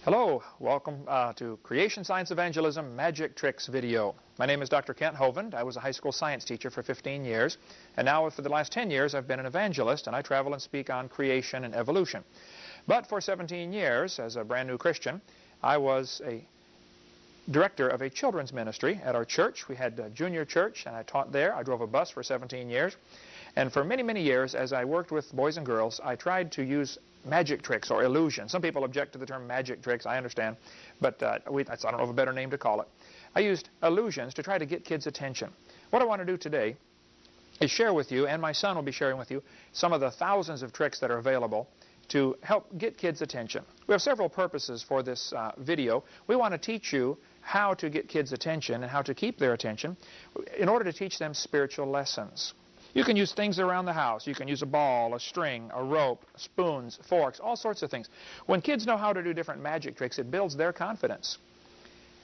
Hello, welcome to Creation Science Evangelism Magic Tricks video. My name is Dr. Kent Hovind. I was a high school science teacher for 15 years, and now for the last 10 years I've been an evangelist, and I travel and speak on creation and evolution. But for 17 years, as a brand new Christian, I was a director of a children's ministry at our church. We had a junior church, and I taught there. I drove a bus for 17 years. And for many, many years, as I worked with boys and girls, I tried to use magic tricks or illusion. Some people object to the term magic tricks, I understand, but I don't know of a better name to call it. I used illusions to try to get kids' attention. What I want to do today is share with you, and my son will be sharing with you, some of the thousands of tricks that are available to help get kids' attention. We have several purposes for this video. We want to teach you how to get kids' attention and how to keep their attention in order to teach them spiritual lessons. You can use things around the house. You can use a ball, a string, a rope, spoons, forks, all sorts of things. When kids know how to do different magic tricks, it builds their confidence.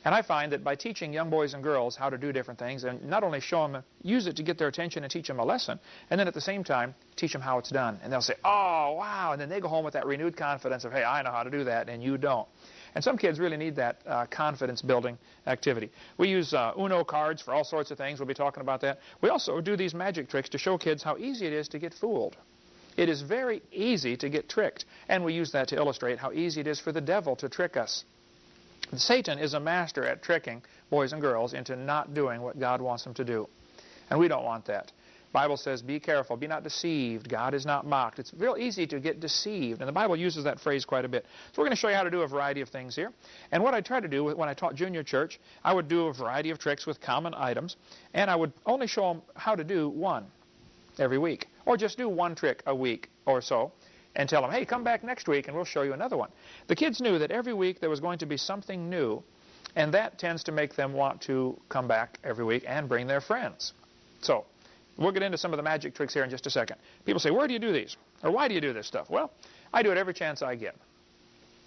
And I find that by teaching young boys and girls how to do different things, and not only show them, use it to get their attention and teach them a lesson, and then at the same time, teach them how it's done. And they'll say, oh, wow, and then they go home with that renewed confidence of, hey, I know how to do that, and you don't. And some kids really need that confidence-building activity. We use Uno cards for all sorts of things. We'll be talking about that. We also do these magic tricks to show kids how easy it is to get fooled. It is very easy to get tricked. And we use that to illustrate how easy it is for the devil to trick us. Satan is a master at tricking boys and girls into not doing what God wants them to do. And we don't want that. The Bible says, be careful, be not deceived. God is not mocked. It's real easy to get deceived, and the Bible uses that phrase quite a bit. So we're going to show you how to do a variety of things here. And what I try to do when I taught junior church, I would do a variety of tricks with common items, and I would only show them how to do one every week, or just do one trick a week or so, and tell them, hey, come back next week and we'll show you another one. The kids knew that every week there was going to be something new, and that tends to make them want to come back every week and bring their friends. So we'll get into some of the magic tricks here in just a second. People say, where do you do these? Or why do you do this stuff? Well, I do it every chance I get.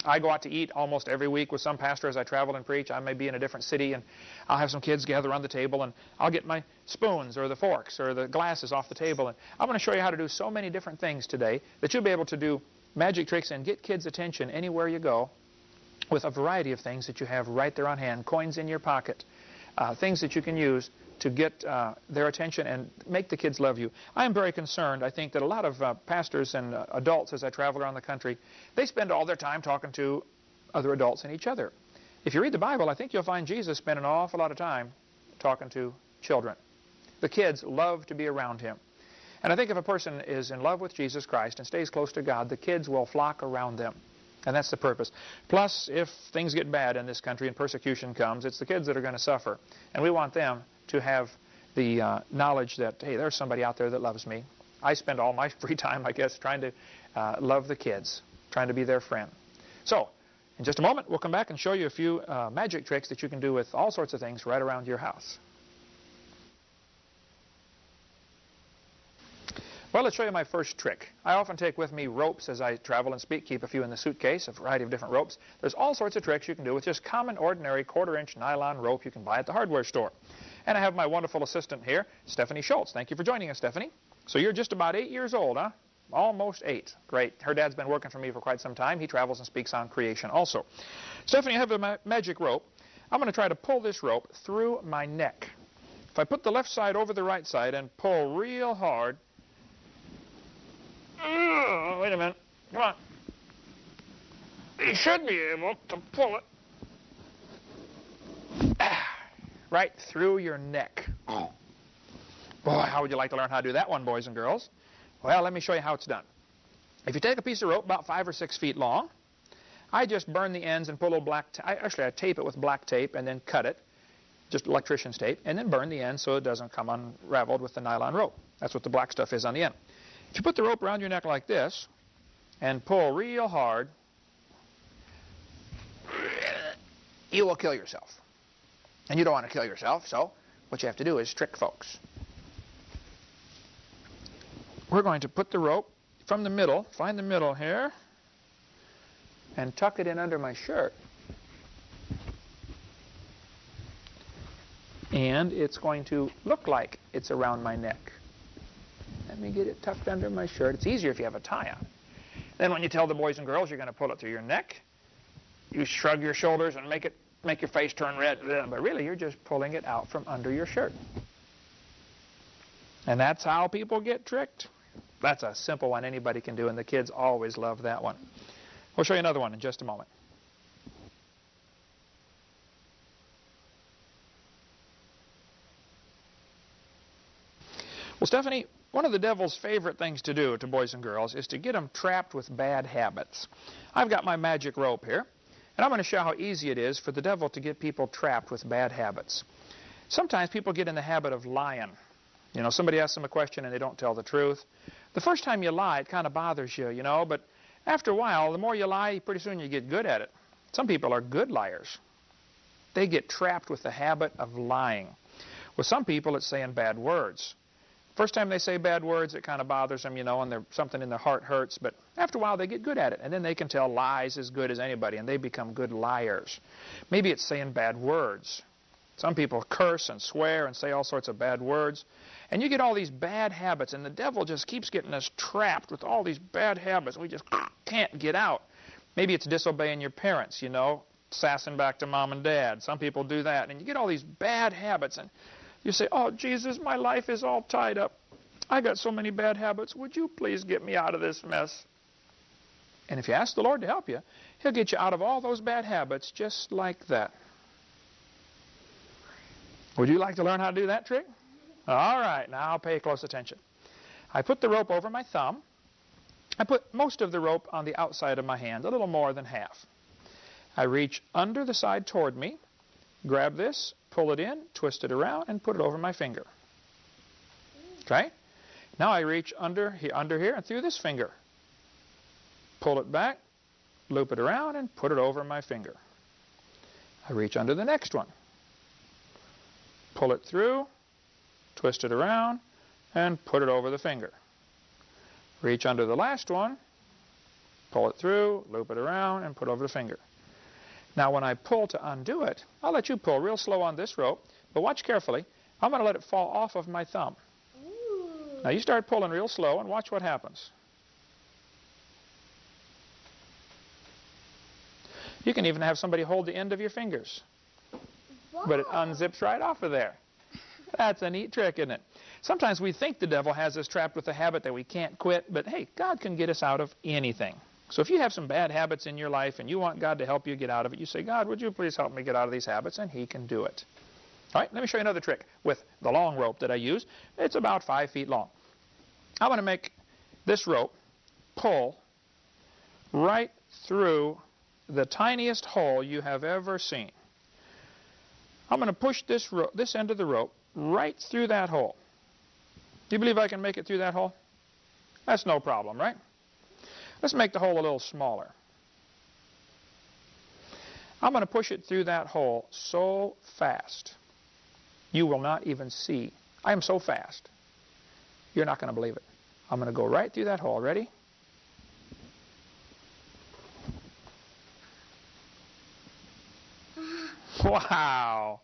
I go out to eat almost every week with some pastor as I travel and preach. I may be in a different city, and I'll have some kids gather around the table, and I'll get my spoons or the forks or the glasses off the table. And I'm going to show you how to do so many different things today that you'll be able to do magic tricks and get kids' attention anywhere you go with a variety of things that you have right there on hand, coins in your pocket, things that you can use to get their attention and make the kids love you. I am very concerned. I think that a lot of pastors and adults, as I travel around the country, they spend all their time talking to other adults and each other. If you read the Bible, I think you'll find Jesus spent an awful lot of time talking to children. The kids love to be around him. And I think if a person is in love with Jesus Christ and stays close to God, the kids will flock around them. And that's the purpose. Plus, if things get bad in this country and persecution comes, it's the kids that are going to suffer. And we want them to have the knowledge that, hey, there's somebody out there that loves me. I spend all my free time, I guess, trying to love the kids, trying to be their friend. So, in just a moment, we'll come back and show you a few magic tricks that you can do with all sorts of things right around your house. Well, let's show you my first trick. I often take with me ropes as I travel and speak, keep a few in the suitcase, a variety of different ropes. There's all sorts of tricks you can do with just common, ordinary, quarter-inch nylon rope you can buy at the hardware store. And I have my wonderful assistant here, Stephanie Schultz. Thank you for joining us, Stephanie. So you're just about 8 years old, huh? Almost 8. Great. Her dad's been working for me for quite some time. He travels and speaks on creation also. Stephanie, I have a magic rope. I'm going to try to pull this rope through my neck. If I put the left side over the right side and pull real hard. Wait a minute. Come on. You should be able to pull it right through your neck. Oh. Boy, how would you like to learn how to do that one, boys and girls? Well, let me show you how it's done. If you take a piece of rope about 5 or 6 feet long, I just burn the ends and put a little black tape. Actually, I tape it with black tape and then cut it, just electrician's tape, and then burn the end so it doesn't come unraveled with the nylon rope. That's what the black stuff is on the end. If you put the rope around your neck like this and pull real hard, you will kill yourself. And you don't want to kill yourself, so what you have to do is trick folks. We're going to put the rope from the middle, find the middle here, and tuck it in under my shirt. And it's going to look like it's around my neck. Let me get it tucked under my shirt. It's easier if you have a tie on. Then when you tell the boys and girls you're going to pull it through your neck, you shrug your shoulders and make your face turn red. But really, you're just pulling it out from under your shirt. And that's how people get tricked. That's a simple one anybody can do, and the kids always love that one. We'll show you another one in just a moment. Well, Stephanie, one of the devil's favorite things to do to boys and girls is to get them trapped with bad habits. I've got my magic rope here, and I'm going to show how easy it is for the devil to get people trapped with bad habits. Sometimes people get in the habit of lying. You know, somebody asks them a question and they don't tell the truth. The first time you lie, it kind of bothers you, you know, but after a while, the more you lie, pretty soon you get good at it. Some people are good liars. They get trapped with the habit of lying. With some people, it's saying bad words. First time they say bad words, it kind of bothers them, you know, and something in their heart hurts. But after a while, they get good at it, and then they can tell lies as good as anybody, and they become good liars. Maybe it's saying bad words. Some people curse and swear and say all sorts of bad words. And you get all these bad habits, and the devil just keeps getting us trapped with all these bad habits. We just can't get out. Maybe it's disobeying your parents, you know, sassing back to mom and dad. Some people do that, and you get all these bad habits, and you say, oh, Jesus, my life is all tied up. I got so many bad habits. Would you please get me out of this mess? And if you ask the Lord to help you, He'll get you out of all those bad habits just like that. Would you like to learn how to do that trick? All right, now pay close attention. I put the rope over my thumb. I put most of the rope on the outside of my hand, a little more than half. I reach under the side toward me, grab this, pull it in, twist it around, and put it over my finger. Okay? Now I reach under here and through this finger. Pull it back, loop it around, and put it over my finger. I reach under the next one. Pull it through, twist it around, and put it over the finger. Reach under the last one, pull it through, loop it around, and put it over the finger. Now when I pull to undo it, I'll let you pull real slow on this rope, but watch carefully. I'm going to let it fall off of my thumb. Ooh. Now you start pulling real slow and watch what happens. You can even have somebody hold the end of your fingers. Whoa. But it unzips right off of there. That's a neat trick, isn't it? Sometimes we think the devil has us trapped with a habit that we can't quit, but hey, God can get us out of anything. So if you have some bad habits in your life and you want God to help you get out of it, you say, God, would you please help me get out of these habits? And He can do it. All right, let me show you another trick with the long rope that I use. It's about 5 feet long. I'm going to make this rope pull right through the tiniest hole you have ever seen. I'm going to push this end of the rope right through that hole. Do you believe I can make it through that hole? That's no problem, right? Let's make the hole a little smaller. I'm going to push it through that hole so fast, you will not even see. I am so fast, you're not going to believe it. I'm going to go right through that hole. Ready? Wow.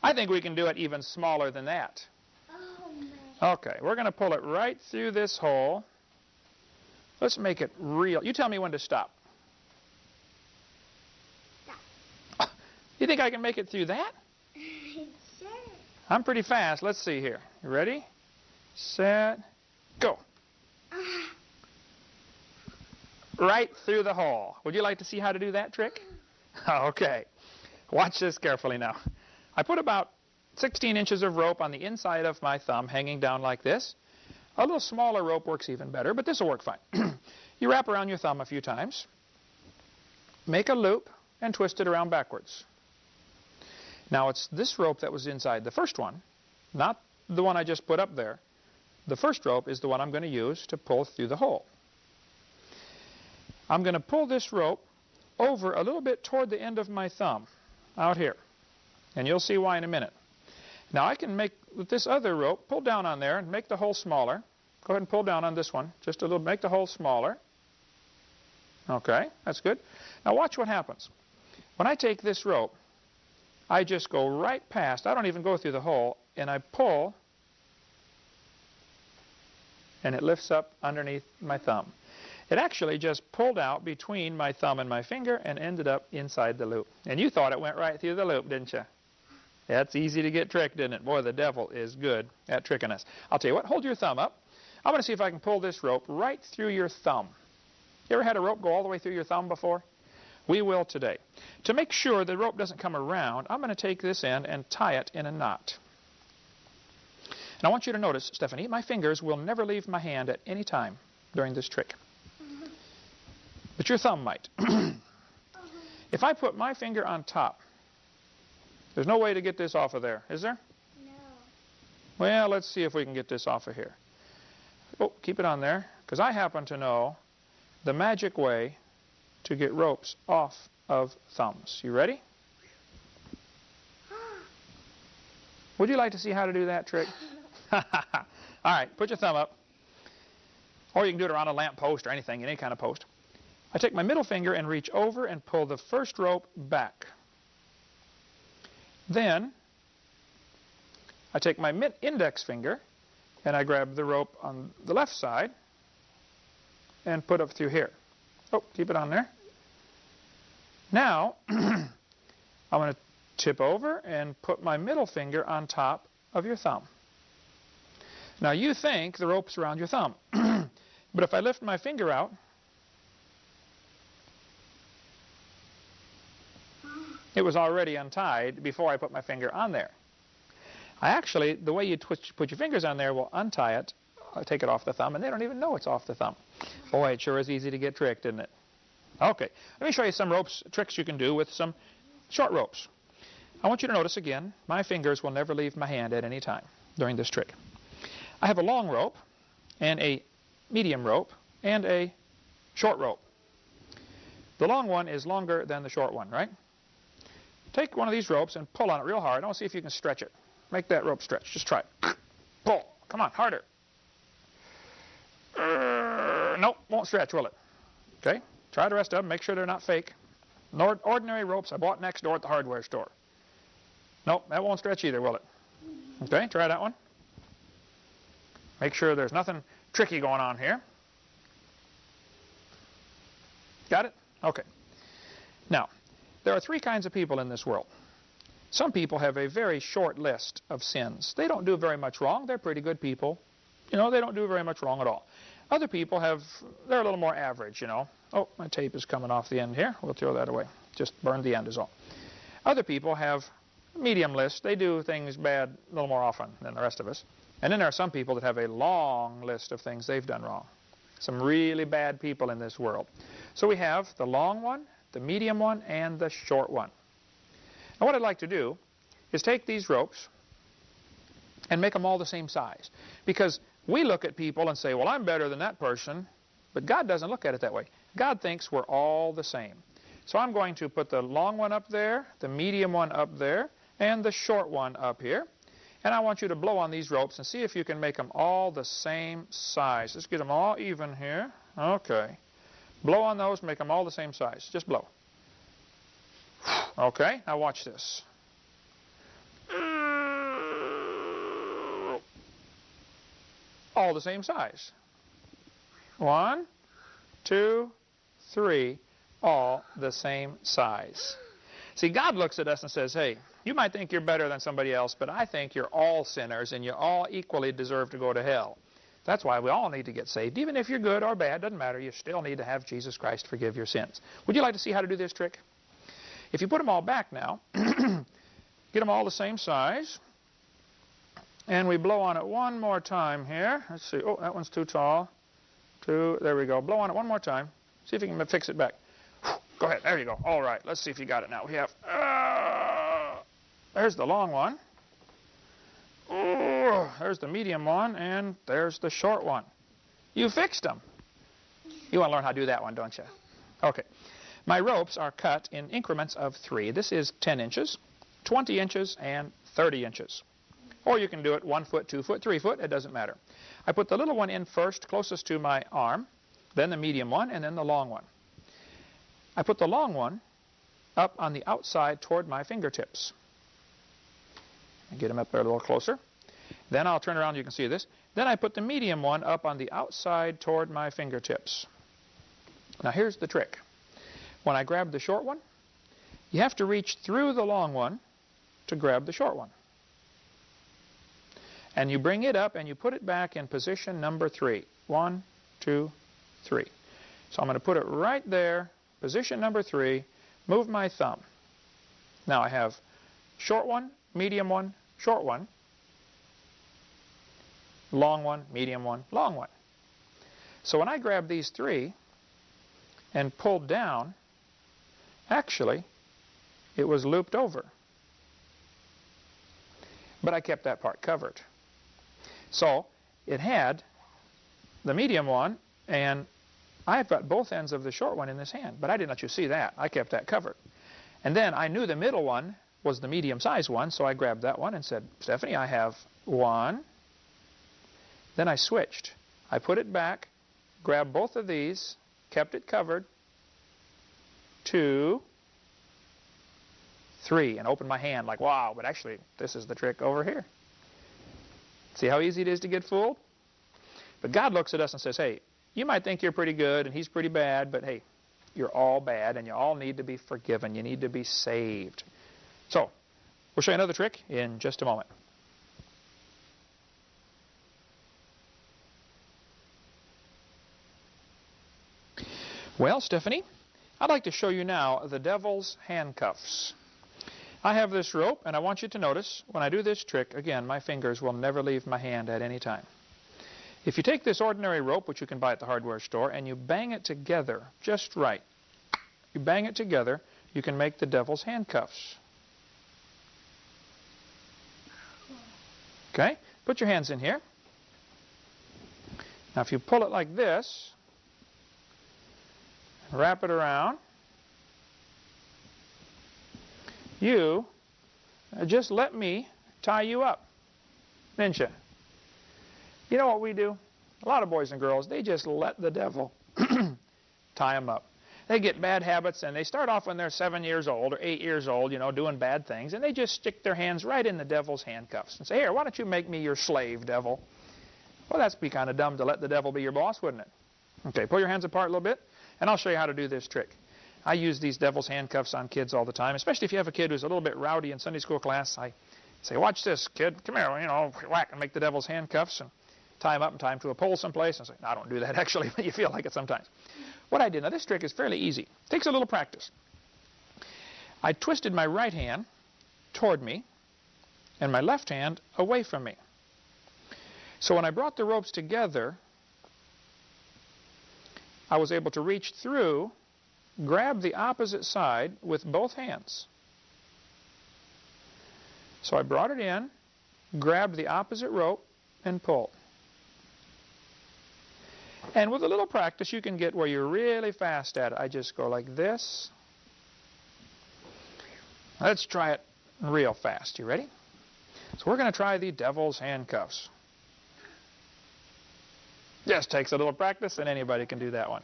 I think we can do it even smaller than that. Okay, we're going to pull it right through this hole. Let's make it real. You tell me when to stop. Stop. You think I can make it through that? Sure. I'm pretty fast. Let's see here. You ready? Set. Go. Right through the hole. Would you like to see how to do that trick? Okay. Watch this carefully now. I put about 16 inches of rope on the inside of my thumb hanging down like this. A little smaller rope works even better, but this will work fine. You wrap around your thumb a few times, make a loop, and twist it around backwards. Now it's this rope that was inside the first one, not the one I just put up there. The first rope is the one I'm going to use to pull through the hole. I'm going to pull this rope over a little bit toward the end of my thumb, out here. And you'll see why in a minute. Now I can make, with this other rope, pull down on there and make the hole smaller. Go ahead and pull down on this one. Just a little, make the hole smaller. Okay, that's good. Now watch what happens. When I take this rope, I just go right past, I don't even go through the hole, and I pull, and it lifts up underneath my thumb. It actually just pulled out between my thumb and my finger and ended up inside the loop. And you thought it went right through the loop, didn't you? That's easy to get tricked, isn't it? Boy, the devil is good at tricking us. I'll tell you what, hold your thumb up. I'm going to see if I can pull this rope right through your thumb. You ever had a rope go all the way through your thumb before? We will today. To make sure the rope doesn't come around, I'm going to take this end and tie it in a knot. And I want you to notice, Stephanie, my fingers will never leave my hand at any time during this trick. But your thumb might. If I put my finger on top, there's no way to get this off of there, is there? No. Well, let's see if we can get this off of here. Oh, keep it on there, because I happen to know the magic way to get ropes off of thumbs. You ready? Would you like to see how to do that trick? All right, put your thumb up. Or you can do it around a lamp post or anything, any kind of post. I take my middle finger and reach over and pull the first rope back. Then I take my index finger and I grab the rope on the left side and put it through here. Oh, keep it on there. Now, I'm going to tip over and put my middle finger on top of your thumb. Now, you think the rope's around your thumb. But if I lift my finger out, it was already untied before I put my finger on there. Actually, the way you put your fingers on there will untie it, take it off the thumb, and they don't even know it's off the thumb. Boy, it sure is easy to get tricked, isn't it? Okay, let me show you some tricks you can do with some short ropes. I want you to notice again, my fingers will never leave my hand at any time during this trick. I have a long rope and a medium rope and a short rope. The long one is longer than the short one, right? Take one of these ropes and pull on it real hard. I want to see if you can stretch it. Make that rope stretch. Just try it. Pull. Come on, harder. Nope, won't stretch, will it? Okay, try the rest of them. Make sure they're not fake. Ordinary ropes I bought next door at the hardware store. Nope, that won't stretch either, will it? Okay, try that one. Make sure there's nothing tricky going on here. Got it? Okay. Now, there are three kinds of people in this world. Some people have a very short list of sins. They don't do very much wrong. They're pretty good people. You know, they don't do very much wrong at all. Other people they're a little more average, you know. Oh, my tape is coming off the end here. We'll throw that away. Just burn the end is all. Other people have a medium list. They do things bad a little more often than the rest of us. And then there are some people that have a long list of things they've done wrong. Some really bad people in this world. So we have the long one, the medium one, and the short one. Now what I'd like to do is take these ropes and make them all the same size. Because we look at people and say, well, I'm better than that person. But God doesn't look at it that way. God thinks we're all the same. So I'm going to put the long one up there, the medium one up there, and the short one up here. And I want you to blow on these ropes and see if you can make them all the same size. Let's get them all even here. Okay. Blow on those, make them all the same size. Just blow. Okay, now watch this. All the same size. 1, 2, 3, all the same size. See, God looks at us and says, hey, you might think you're better than somebody else, but I think you're all sinners and you all equally deserve to go to hell. That's why we all need to get saved. Even if you're good or bad, doesn't matter. You still need to have Jesus Christ forgive your sins. Would you like to see how to do this trick? If you put them all back now, get them all the same size, and we blow on it one more time here. Let's see. Oh, that one's too tall. There we go. Blow on it one more time. See if you can fix it back. Go ahead. There you go. All right. Let's see if you got it now. We have... there's the long one. There's the medium one, and there's the short one. You fixed them. You want to learn how to do that one, don't you? Okay. My ropes are cut in increments of 3. This is 10 inches, 20 inches, and 30 inches. Or you can do it 1 foot, 2 foot, 3 foot. It doesn't matter. I put the little one in first, closest to my arm, then the medium one, and then the long one. I put the long one up on the outside toward my fingertips. Get them up there a little closer. Then I'll turn around, you can see this. Then I put the medium one up on the outside toward my fingertips. Now here's the trick. When I grab the short one, you have to reach through the long one to grab the short one. And you bring it up and you put it back in position number 3. 1, 2, 3. So I'm going to put it right there, position number 3, move my thumb. Now I have short one, medium one, short one, long one, medium one, long one. So when I grab these 3 and pulled down, actually, it was looped over. But I kept that part covered. So it had the medium one, and I've got both ends of the short one in this hand, but I didn't let you see that. I kept that covered. And then I knew the middle one was the medium-sized one, so I grabbed that one and said, Stephanie, I have 1. Then I switched. I put it back, grabbed both of these, kept it covered, 2, 3, and opened my hand like, wow, but actually, this is the trick over here. See how easy it is to get fooled? But God looks at us and says, hey, you might think you're pretty good and he's pretty bad, but hey, you're all bad and you all need to be forgiven. You need to be saved. So, we'll show you another trick in just a moment. Well, Stephanie, I'd like to show you now the devil's handcuffs. I have this rope, and I want you to notice, when I do this trick, again, my fingers will never leave my hand at any time. If you take this ordinary rope, which you can buy at the hardware store, and you bang it together just right, you bang it together, you can make the devil's handcuffs. Okay? Put your hands in here. Now, if you pull it like this, wrap it around, you just let me tie you up, didn't you? You know what we do? A lot of boys and girls, they just let the devil tie them up. They get bad habits, and they start off when they're 7 years old or 8 years old, you know, doing bad things, and they just stick their hands right in the devil's handcuffs and say, here, why don't you make me your slave, devil? Well, that'd be kind of dumb to let the devil be your boss, wouldn't it? Okay, pull your hands apart a little bit, and I'll show you how to do this trick. I use these devil's handcuffs on kids all the time, especially if you have a kid who's a little bit rowdy in Sunday school class. I say, watch this, kid. Come here, you know, whack, and make the devil's handcuffs and tie them up and tie them to a pole someplace. And I say, no, I don't do that, actually, but you feel like it sometimes. What I did, now this trick is fairly easy. It takes a little practice. I twisted my right hand toward me and my left hand away from me. So when I brought the ropes together, I was able to reach through, grab the opposite side with both hands. So I brought it in, grabbed the opposite rope, and pulled. And with a little practice, you can get where you're really fast at it. I just go like this. Let's try it real fast. You ready? So we're going to try the devil's handcuffs. Just takes a little practice, and anybody can do that one.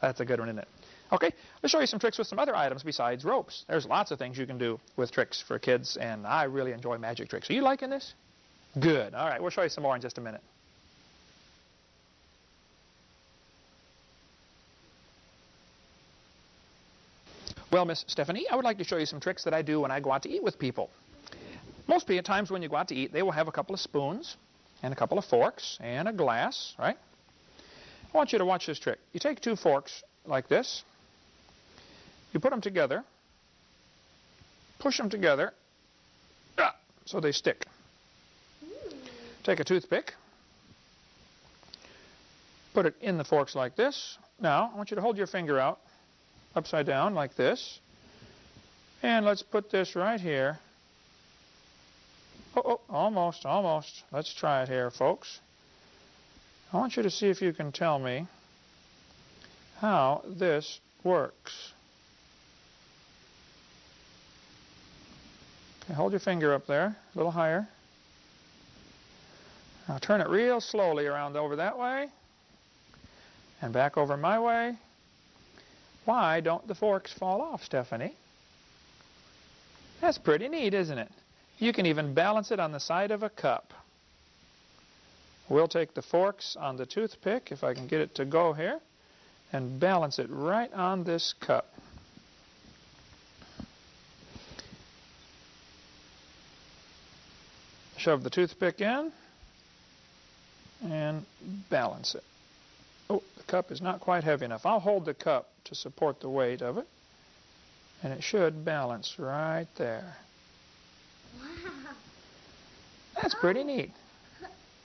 That's a good one, isn't it? Okay, let's show you some tricks with some other items besides ropes. There's lots of things you can do with tricks for kids, and I really enjoy magic tricks. Are you liking this? Good. All right, we'll show you some more in just a minute. Well, Miss Stephanie, I would like to show you some tricks that I do when I go out to eat with people. Most times when you go out to eat, they will have a couple of spoons and a couple of forks and a glass, right? I want you to watch this trick. You take 2 forks like this. You put them together, push them together, so they stick. Take a toothpick, put it in the forks like this. Now, I want you to hold your finger out upside down like this. And let's put this right here. Oh, almost, almost. Let's try it here, folks. I want you to see if you can tell me how this works. Okay, hold your finger up there, a little higher. Now turn it real slowly around over that way and back over my way. Why don't the forks fall off, Stephanie? That's pretty neat, isn't it? You can even balance it on the side of a cup. We'll take the forks on the toothpick, if I can get it to go here, and balance it right on this cup. Shove the toothpick in and balance it. Oh, the cup is not quite heavy enough. I'll hold the cup to support the weight of it, and it should balance right there. Wow. That's pretty neat.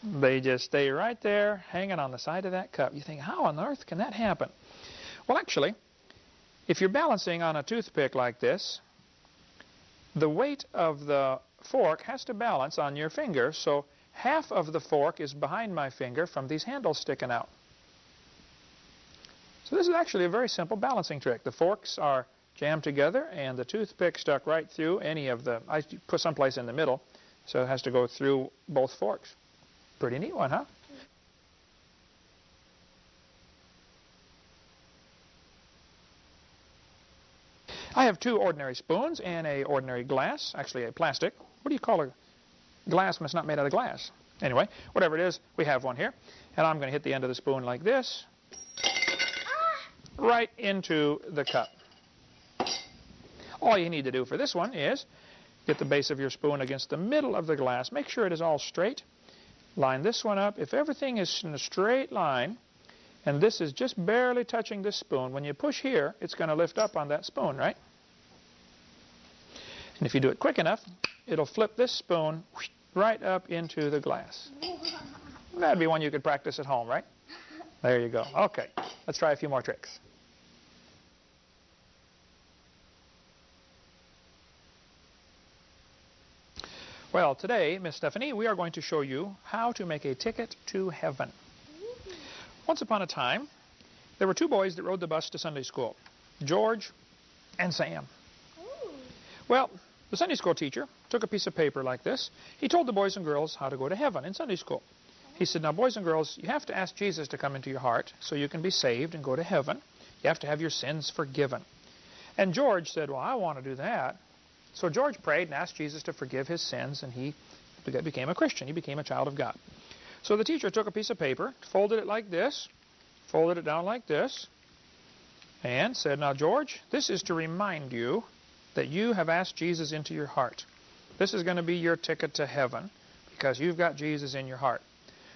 They just stay right there hanging on the side of that cup. You think, how on earth can that happen? Well, actually, if you're balancing on a toothpick like this, the weight of the fork has to balance on your finger, so half of the fork is behind my finger from these handles sticking out. So this is actually a very simple balancing trick. The forks are jammed together and the toothpick stuck right through any of the, I put someplace in the middle, so it has to go through both forks. Pretty neat one, huh? I have two ordinary spoons and an ordinary glass, actually a plastic. What do you call a glass when it's not made out of glass? Anyway, whatever it is, we have one here. And I'm going to hit the end of the spoon like this, right into the cup. All you need to do for this one is get the base of your spoon against the middle of the glass. Make sure it is all straight. Line this one up. If everything is in a straight line, and this is just barely touching this spoon, when you push here, it's going to lift up on that spoon, right? And if you do it quick enough, it'll flip this spoon right up into the glass. That'd be one you could practice at home, right? There you go. Okay, let's try a few more tricks. Well, today, Miss Stephanie, we are going to show you how to make a ticket to heaven. Once upon a time, there were two boys that rode the bus to Sunday school, George and Sam. Well, the Sunday school teacher took a piece of paper like this. He told the boys and girls how to go to heaven in Sunday school. He said, now, boys and girls, you have to ask Jesus to come into your heart so you can be saved and go to heaven. You have to have your sins forgiven. And George said, well, I want to do that. So George prayed and asked Jesus to forgive his sins, and he became a Christian. He became a child of God. So the teacher took a piece of paper, folded it like this, folded it down like this, and said, now, George, this is to remind you that you have asked Jesus into your heart. This is going to be your ticket to heaven because you've got Jesus in your heart.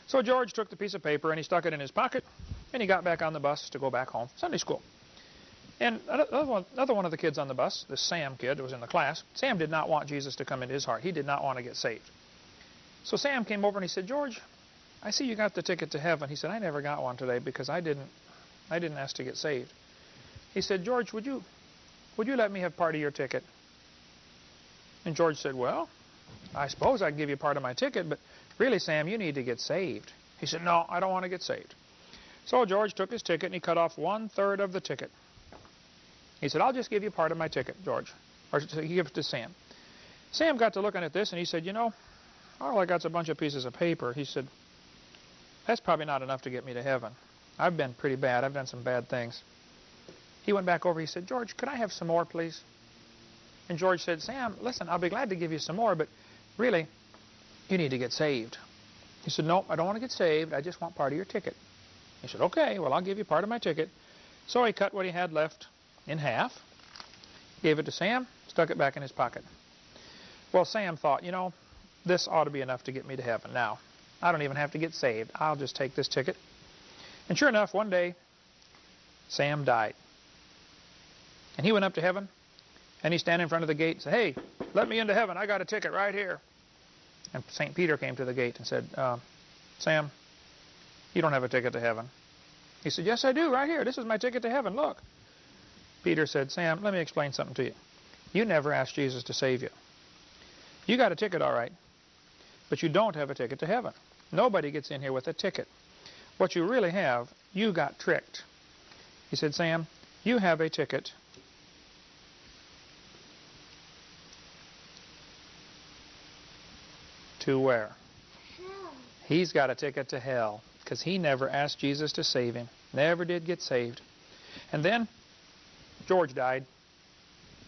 So George took the piece of paper and he stuck it in his pocket, and he got back on the bus to go back home from Sunday school. And another one of the kids on the bus, this Sam kid that was in the class, Sam did not want Jesus to come into his heart. He did not want to get saved. So Sam came over and he said, George, I see you got the ticket to heaven. He said, I never got one today because I didn't ask to get saved. He said, George, would you let me have part of your ticket? And George said, well, I suppose I can give you part of my ticket, but really, Sam, you need to get saved. He said, no, I don't want to get saved. So George took his ticket and he cut off 1/3 of the ticket. He said, I'll just give you part of my ticket, George. Or he gave it to Sam. Sam got to looking at this and he said, you know, all I got's a bunch of pieces of paper. He said, that's probably not enough to get me to heaven. I've been pretty bad. I've done some bad things. He went back over. He said, George, could I have some more, please? And George said, Sam, listen, I'll be glad to give you some more, but really, you need to get saved. He said, no, I don't want to get saved. I just want part of your ticket. He said, okay, well, I'll give you part of my ticket. So he cut what he had left in half, gave it to Sam, stuck it back in his pocket. Well, Sam thought, you know, this ought to be enough to get me to heaven. Now, I don't even have to get saved. I'll just take this ticket. And sure enough, one day, Sam died. And he went up to heaven, and he stand in front of the gate and said, hey, let me into heaven. I got a ticket right here. And St. Peter came to the gate and said, Sam, you don't have a ticket to heaven. He said, yes, I do, right here. This is my ticket to heaven, look. Peter said, Sam, let me explain something to you. You never asked Jesus to save you. You got a ticket, all right, but you don't have a ticket to heaven. Nobody gets in here with a ticket. What you really have, you got tricked. He said, Sam, you have a ticket to where? Hell. He's got a ticket to hell because he never asked Jesus to save him. Never did get saved. And then George died.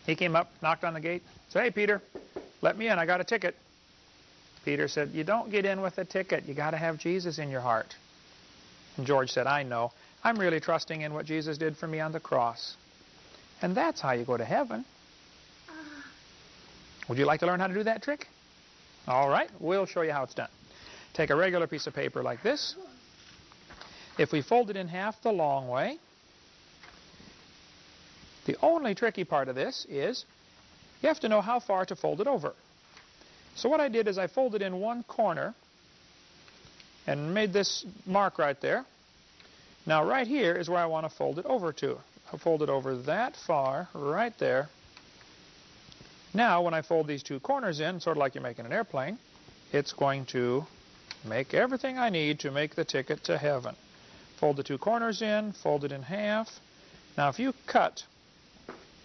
He came up, knocked on the gate, said, hey, Peter, let me in. I got a ticket. Peter said, you don't get in with a ticket. You got to have Jesus in your heart. And George said, I know I'm really trusting in what Jesus did for me on the cross. And that's how you go to heaven. Would you like to learn how to do that trick? All right, we'll show you how it's done. Take a regular piece of paper like this. If we fold it in half the long way, the only tricky part of this is you have to know how far to fold it over. So what I did is I folded in one corner and made this mark right there. Now right here is where I want to fold it over to. I'll fold it over that far, right there. Now when I fold these two corners in, sort of like you're making an airplane, it's going to make everything I need to make the ticket to heaven. Fold the two corners in, fold it in half. Now if you cut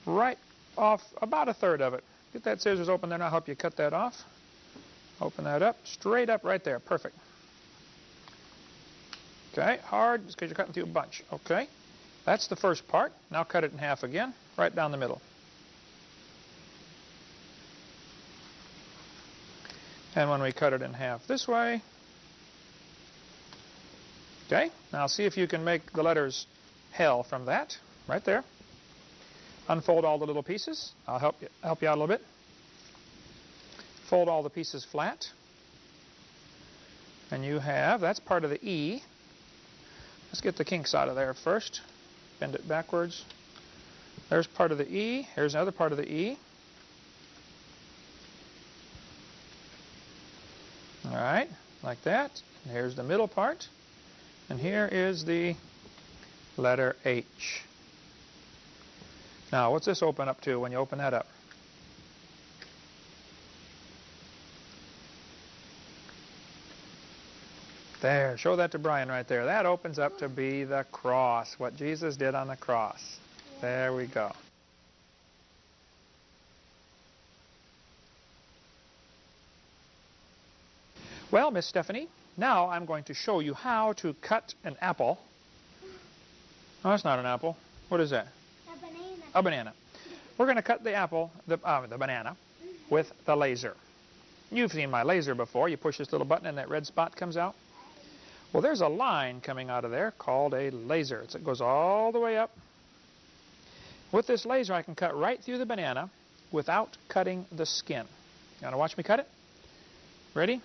right off about a third of it, get that scissors open there and I'll help you cut that off. Open that up, straight up right there, perfect. Okay, hard, because you're cutting through a bunch. Okay, that's the first part. Now cut it in half again, right down the middle. And when we cut it in half this way, okay, now see if you can make the letters hell from that, right there. Unfold all the little pieces. I'll help you out a little bit. Fold all the pieces flat. And you have, that's part of the E. Let's get the kinks out of there first. Bend it backwards. There's part of the E. Here's another part of the E. All right, like that. And here's the middle part. And here is the letter H. Now, what's this open up to when you open that up? There, show that to Brian right there. That opens up to be the cross, what Jesus did on the cross. There we go. Well, Miss Stephanie, now I'm going to show you how to cut an apple. Oh, that's not an apple. What is that? A banana. A banana. We're going to cut the apple, the banana, with the laser. You've seen my laser before. You push this little button and that red spot comes out. Well, there's a line coming out of there called a laser. It goes all the way up. With this laser, I can cut right through the banana without cutting the skin. You want to watch me cut it? Ready?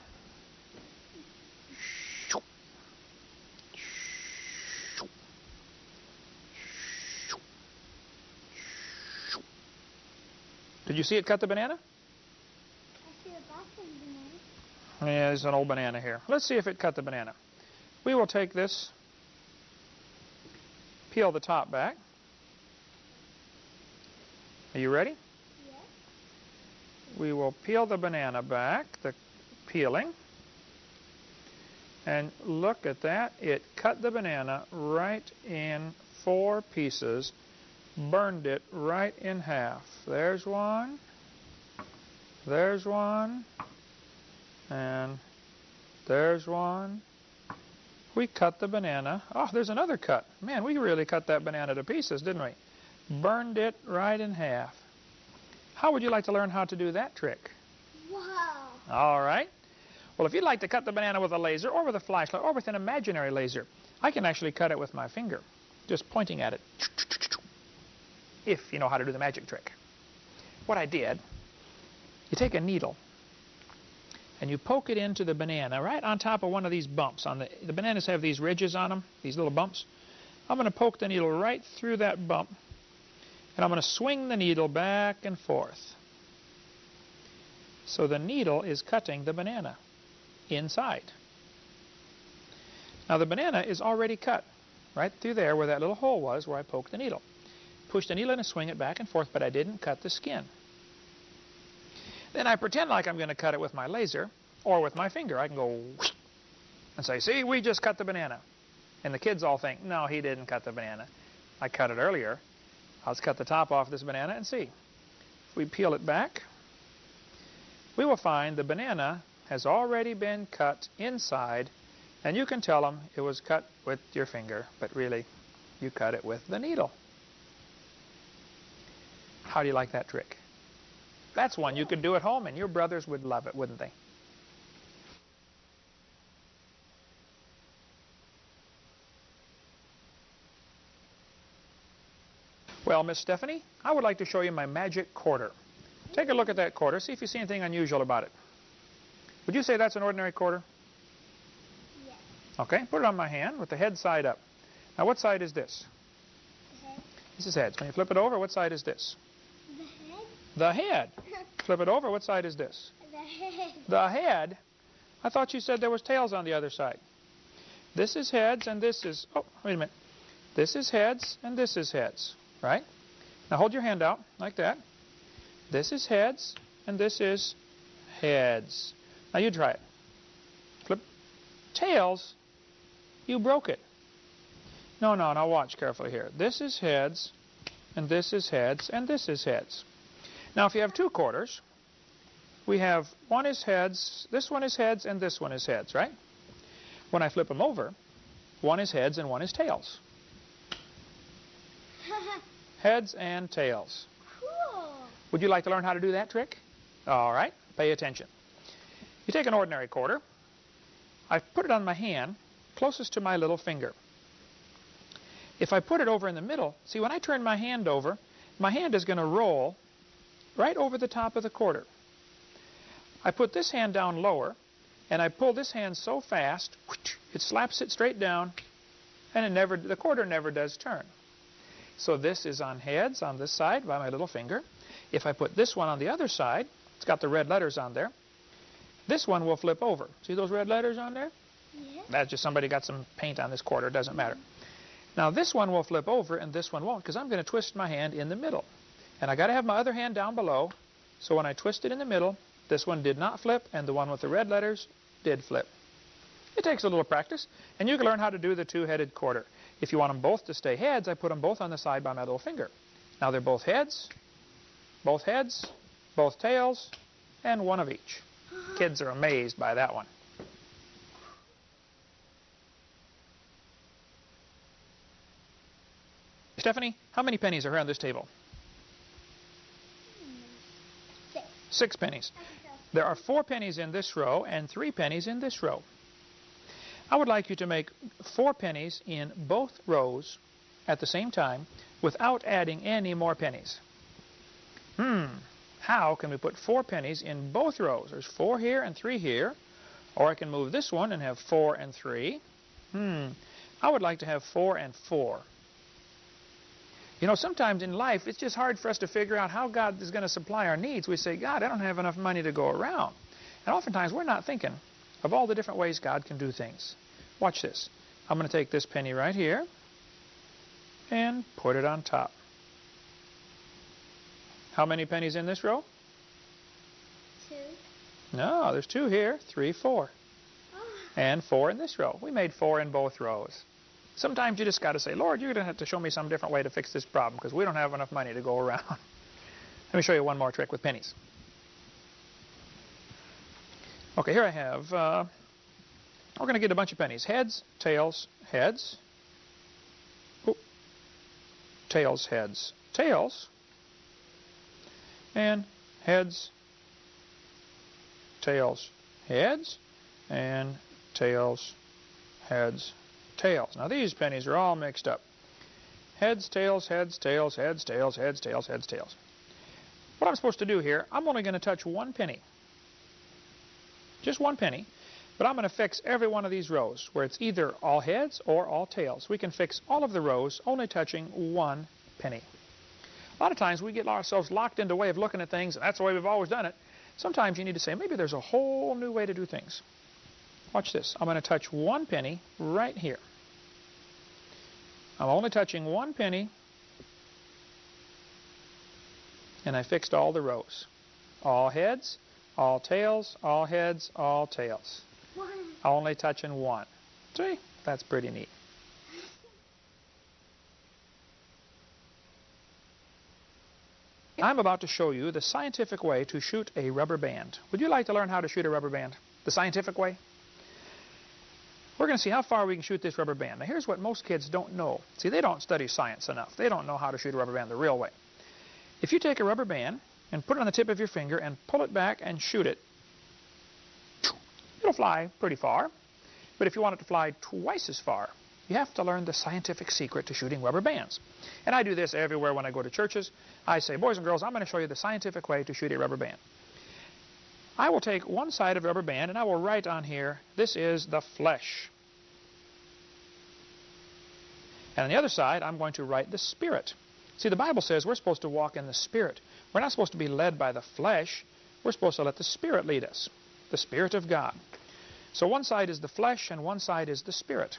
Did you see it cut the banana? I see a broken banana. Yeah, there's an old banana here. Let's see if it cut the banana. We will take this, peel the top back. Are you ready? Yes. We will peel the banana back, the peeling. And look at that. It cut the banana right in 4 pieces. Burned it right in half. There's one. There's one. And there's one. We cut the banana. Oh, there's another cut. Man, we really cut that banana to pieces, didn't we? Burned it right in half. How would you like to learn how to do that trick? Wow. All right. Well, if you'd like to cut the banana with a laser or with a flashlight or with an imaginary laser, I can actually cut it with my finger, just pointing at it, if you know how to do the magic trick. What I did, you take a needle and you poke it into the banana right on top of one of these bumps. The bananas have these ridges on them, these little bumps. I'm going to poke the needle right through that bump, and I'm going to swing the needle back and forth. So the needle is cutting the banana inside. Now the banana is already cut right through there where that little hole was where I poked the needle. Push the needle in and swing it back and forth, but I didn't cut the skin. Then I pretend like I'm going to cut it with my laser or with my finger. I can go whoosh, and say, see, we just cut the banana. And the kids all think, no, he didn't cut the banana. I cut it earlier. Let's cut the top off this banana and see. If we peel it back, we will find the banana has already been cut inside, and you can tell them it was cut with your finger, but really, you cut it with the needle. How do you like that trick? That's one you could do at home, and your brothers would love it, wouldn't they? Well, Miss Stephanie, I would like to show you my magic quarter. Take a look at that quarter. See if you see anything unusual about it. Would you say that's an ordinary quarter? Yes. Okay, put it on my hand with the head side up. Now, what side is this? The head. This is heads. When you flip it over, what side is this? The head. The head. Flip it over, what side is this? The head. The head? I thought you said there was tails on the other side. This is heads and this is... Oh, wait a minute. This is heads and this is heads, right? Now hold your hand out like that. This is heads and this is heads. Now you try it. Flip. Tails? You broke it. No, now watch carefully here. This is heads and this is heads and this is heads. Now if you have two quarters, we have one is heads, this one is heads, and this one is heads, right? When I flip them over, one is heads and one is tails. Heads and tails. Cool. Would you like to learn how to do that trick? All right, pay attention. You take an ordinary quarter. I put it on my hand closest to my little finger. If I put it over in the middle, see when I turn my hand over, my hand is going to roll right over the top of the quarter. I put this hand down lower, and I pull this hand so fast, it slaps it straight down, and the quarter never does turn. So this is on heads on this side by my little finger. If I put this one on the other side, it's got the red letters on there, this one will flip over. See those red letters on there? Yeah. That's just somebody got some paint on this quarter, it doesn't matter. Now this one will flip over and this one won't, because I'm going to twist my hand in the middle. And I got to have my other hand down below, so when I twist it in the middle, this one did not flip, and the one with the red letters did flip. It takes a little practice, and you can learn how to do the two-headed quarter. If you want them both to stay heads, I put them both on the side by my little finger. Now they're both heads, both tails, and one of each. Kids are amazed by that one. Stephanie, how many pennies are here on this table? 6. 6 pennies. There are 4 pennies in this row and 3 pennies in this row. I would like you to make 4 pennies in both rows at the same time without adding any more pennies. How can we put 4 pennies in both rows? There's 4 here and 3 here. Or I can move this one and have 4 and 3. I would like to have 4 and 4. You know, sometimes in life, it's just hard for us to figure out how God is going to supply our needs. We say, God, I don't have enough money to go around. And oftentimes, we're not thinking of all the different ways God can do things. Watch this. I'm going to take this penny right here and put it on top. How many pennies in this row? 2. No, there's 2 here, 3, 4. And 4 in this row. We made 4 in both rows. Sometimes you just got to say, Lord, you're going to have to show me some different way to fix this problem because we don't have enough money to go around. Let me show you one more trick with pennies. Okay, here I have, we're going to get a bunch of pennies. Heads, tails, heads. Oop. Tails, heads, tails. And heads, tails, heads. And tails, heads, tails. Now these pennies are all mixed up. Heads, tails, heads, tails, heads, tails, heads, tails, heads, tails. What I'm supposed to do here, I'm only going to touch 1 penny. Just 1 penny. But I'm going to fix every one of these rows where it's either all heads or all tails. We can fix all of the rows only touching 1 penny. A lot of times we get ourselves locked into a way of looking at things, and that's the way we've always done it. Sometimes you need to say, maybe there's a whole new way to do things. Watch this. I'm going to touch 1 penny right here. I'm only touching 1 penny, and I fixed all the rows. All heads, all tails, all heads, all tails. 1. Only touching 1. See? That's pretty neat. I'm about to show you the scientific way to shoot a rubber band. Would you like to learn how to shoot a rubber band? The scientific way? We're going to see how far we can shoot this rubber band. Now here's what most kids don't know. See, they don't study science enough. They don't know how to shoot a rubber band the real way. If you take a rubber band and put it on the tip of your finger and pull it back and shoot it, it'll fly pretty far. But if you want it to fly twice as far, You have to learn the scientific secret to shooting rubber bands. And I do this everywhere when I go to churches. I say, boys and girls, I'm going to show you the scientific way to shoot a rubber band. I will take one side of the rubber band and I will write on here, this is the flesh. And on the other side, I'm going to write the spirit. See, the Bible says we're supposed to walk in the spirit. We're not supposed to be led by the flesh. We're supposed to let the spirit lead us, the Spirit of God. So one side is the flesh and one side is the spirit.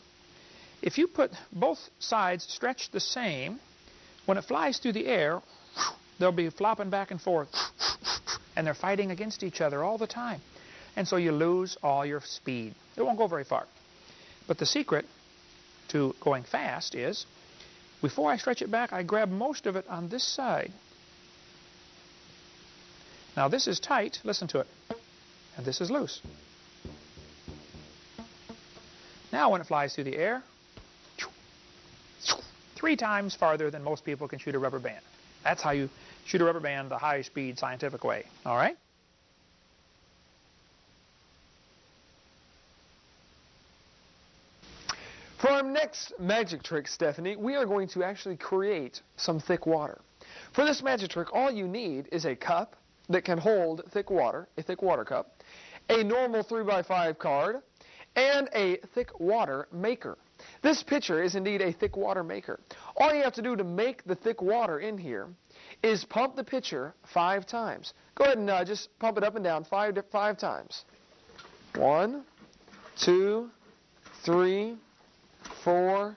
If you put both sides stretched the same, when it flies through the air, they'll be flopping back and forth, and they're fighting against each other all the time. And so you lose all your speed. It won't go very far. But the secret to going fast is, before I stretch it back, I grab most of it on this side. Now this is tight, listen to it, and this is loose. Now when it flies through the air, 3 times farther than most people can shoot a rubber band. That's how you shoot a rubber band the high-speed scientific way. All right? For our next magic trick, Stephanie, we are going to actually create some thick water. For this magic trick, all you need is a cup that can hold thick water, a thick water cup, a normal 3x5 card, and a thick water maker. This pitcher is indeed a thick water maker. All you have to do to make the thick water in here is pump the pitcher 5 times. Go ahead and just pump it up and down 5 times. 1, 2, 3, 4,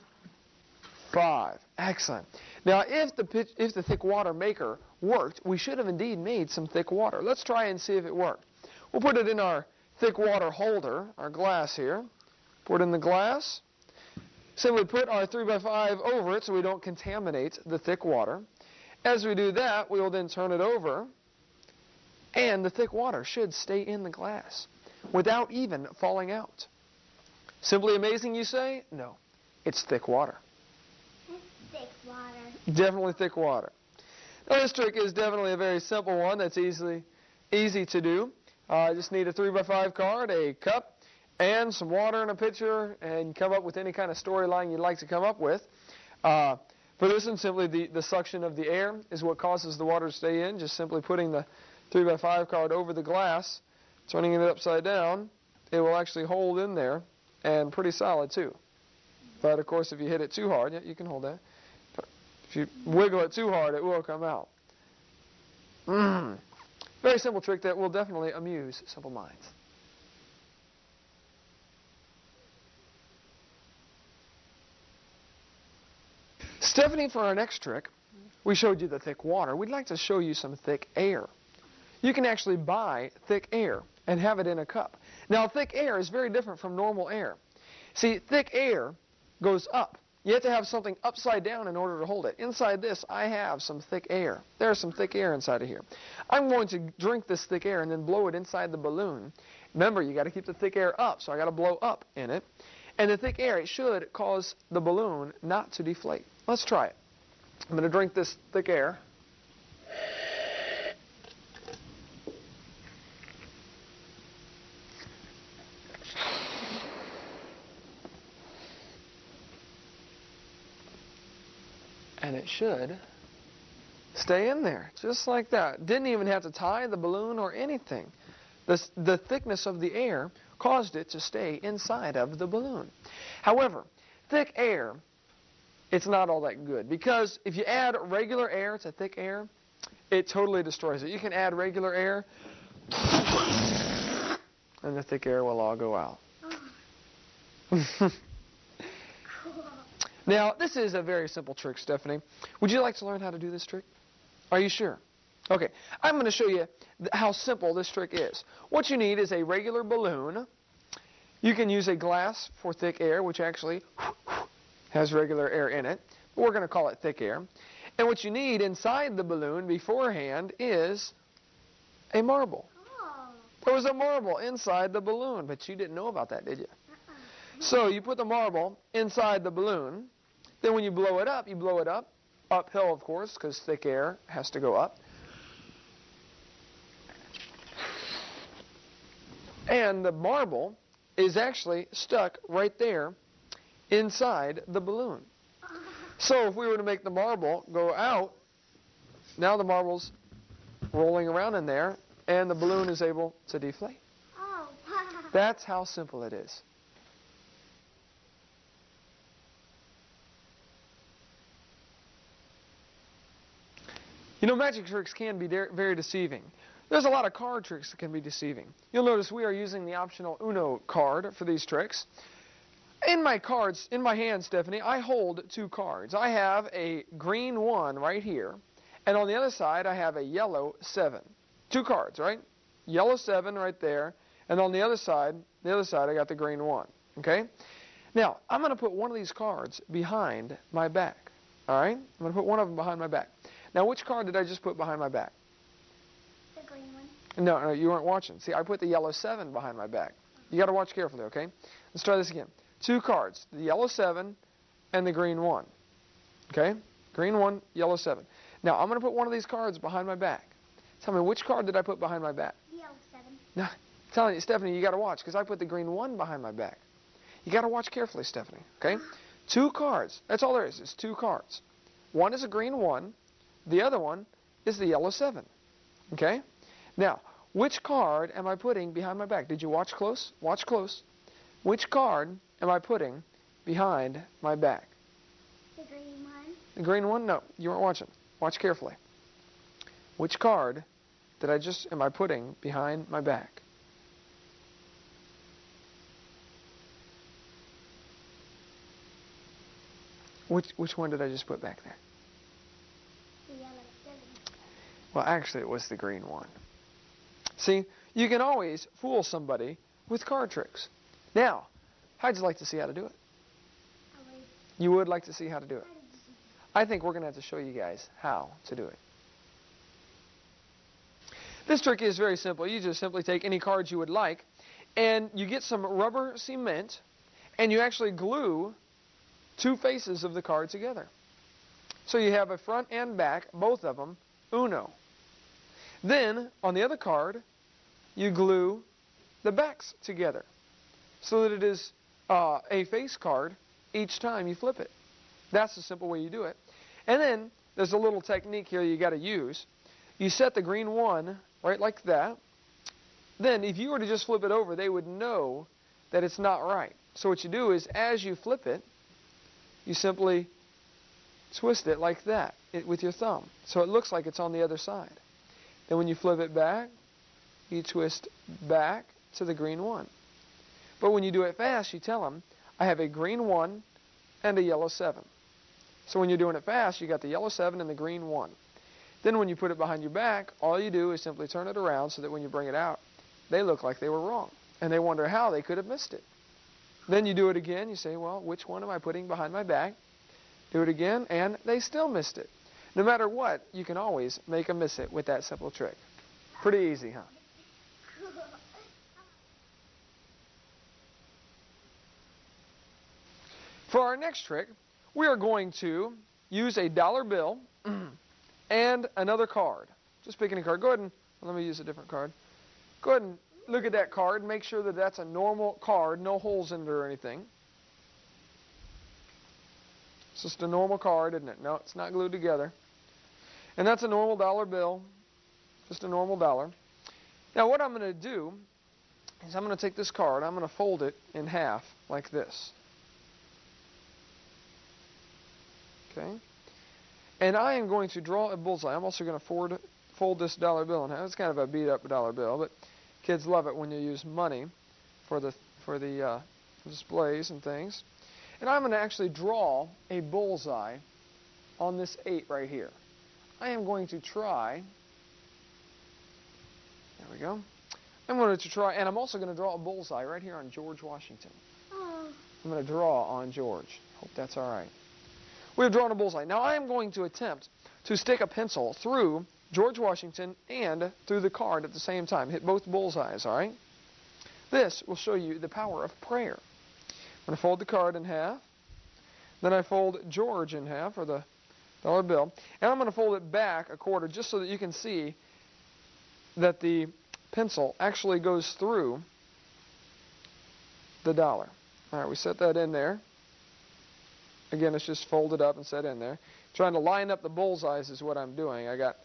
5. Excellent. Now, if the thick water maker worked, we should have indeed made some thick water. Let's try and see if it worked. We'll put it in our thick water holder, our glass here. Pour it in the glass. Simply put our 3x5 over it so we don't contaminate the thick water. As we do that, we will then turn it over, and the thick water should stay in the glass without even falling out. Simply amazing, you say? No, it's thick water. It's thick water. Definitely thick water. Now, this trick is definitely a very simple one that's easy to do. I just need a 3x5 card, a cup, and some water in a pitcher, and come up with any kind of storyline you'd like to come up with. For this one, simply the suction of the air is what causes the water to stay in. Just simply putting the 3x5 card over the glass, turning it upside down, it will actually hold in there, and pretty solid too. But of course, if you hit it too hard, yeah, you can hold that. But if you wiggle it too hard, it will come out. Very simple trick that will definitely amuse simple minds. Stephanie, for our next trick, we showed you the thick water. We'd like to show you some thick air. You can actually buy thick air and have it in a cup. Now, thick air is very different from normal air. See, thick air goes up. You have to have something upside down in order to hold it. Inside this, I have some thick air. There's some thick air inside of here. I'm going to drink this thick air and then blow it inside the balloon. Remember, you got to keep the thick air up, so I got to blow up in it. And the thick air, it should cause the balloon not to deflate. Let's try it. I'm going to drink this thick air. And it should stay in there, just like that. Didn't even have to tie the balloon or anything. The thickness of the air caused it to stay inside of the balloon. However, thick air, it's not all that good, because if you add regular air to thick air, it totally destroys it. You can add regular air, and the thick air will all go out. Now, this is a very simple trick, Stephanie. Would you like to learn how to do this trick? Are you sure? Okay, I'm going to show you how simple this trick is. What you need is a regular balloon. You can use a glass for thick air, which actually has regular air in it. But we're going to call it thick air. And what you need inside the balloon beforehand is a marble. Oh. There was a marble inside the balloon, but you didn't know about that, did you? So you put the marble inside the balloon. Then when you blow it up, uphill, of course, because thick air has to go up. And the marble is actually stuck right there inside the balloon. So if we were to make the marble go out, now the marble's rolling around in there, and the balloon is able to deflate. Oh. That's how simple it is. You know, magic tricks can be very deceiving. There's a lot of card tricks that can be deceiving. You'll notice we are using the optional Uno card for these tricks. In my cards, in my hand, Stephanie, I hold 2 cards. I have a green 1 right here, and on the other side I have a yellow 7. 2 cards, right? Yellow 7 right there, and on the other side I got the green 1. Okay? Now, I'm going to put one of these cards behind my back. All right? I'm going to put one of them behind my back. Now, which card did I just put behind my back? The green one. No, you weren't watching. See, I put the yellow 7 behind my back. You got to watch carefully, okay? Let's try this again. 2 cards, the yellow 7 and the green 1. Okay? Green 1, yellow 7. Now, I'm going to put one of these cards behind my back. Tell me, which card did I put behind my back? Yellow 7. No, I'm telling you, Stephanie, you got to watch, because I put the green 1 behind my back. You got to watch carefully, Stephanie, okay? 2 cards. That's all there is. It's 2 cards. One is a green 1. The other one is the yellow 7. Okay? Now, which card am I putting behind my back? Did you watch close? Watch close. Which card am I putting behind my back? The green one. The green one? No, you weren't watching. Watch carefully. Which card am I putting behind my back? Which one did I just put back there? The yellow 7. Well, actually, it was the green 1. See, you can always fool somebody with card tricks. Now, how'd you like to see how to do it? You would like to see how to do it? I think we're going to have to show you guys how to do it. This trick is very simple. You just simply take any cards you would like, and you get some rubber cement, and you actually glue 2 faces of the card together. So you have a front and back, both of them, Uno. Then, on the other card, you glue the backs together so that it is a face card each time you flip it. That's the simple way you do it. And then, there's a little technique here you got to use. You set the green 1 right like that. Then, if you were to just flip it over, they would know that it's not right. So what you do is, as you flip it, you simply twist it like that with your thumb. So it looks like it's on the other side. Then when you flip it back, you twist back to the green 1. But when you do it fast, you tell them, I have a green 1 and a yellow 7. So when you're doing it fast, you got the yellow 7 and the green 1. Then when you put it behind your back, all you do is simply turn it around so that when you bring it out, they look like they were wrong. And they wonder how they could have missed it. Then you do it again. You say, well, which one am I putting behind my back? Do it again, and they still missed it. No matter what, you can always make them miss it with that simple trick. Pretty easy, huh? For our next trick, we are going to use a dollar bill and another card. Just pick any card. Go ahead and let me use a different card. Go ahead and look at that card and make sure that that's a normal card, no holes in it or anything. It's just a normal card, isn't it? No, it's not glued together. And that's a normal dollar bill, just a normal dollar. Now what I'm going to do is I'm going to take this card, I'm going to fold it in half like this. Okay? And I am going to draw a bullseye. I'm also going to fold this dollar bill in half. It's kind of a beat up dollar bill, but kids love it when you use money for the displays and things. And I'm going to actually draw a bullseye on this 8 right here. I am going to try, there we go. I'm going to try, and I'm also going to draw a bullseye right here on George Washington. Oh. I'm going to draw on George. Hope that's all right. We've drawn a bullseye. Now I am going to attempt to stick a pencil through George Washington and through the card at the same time. Hit both bullseyes, all right? This will show you the power of prayer. I'm going to fold the card in half. Then I fold George in half, or the dollar bill. And I'm going to fold it back a quarter just so that you can see that the pencil actually goes through the dollar. All right, we set that in there. Again, it's just folded up and set in there. Trying to line up the bullseyes is what I'm doing. I got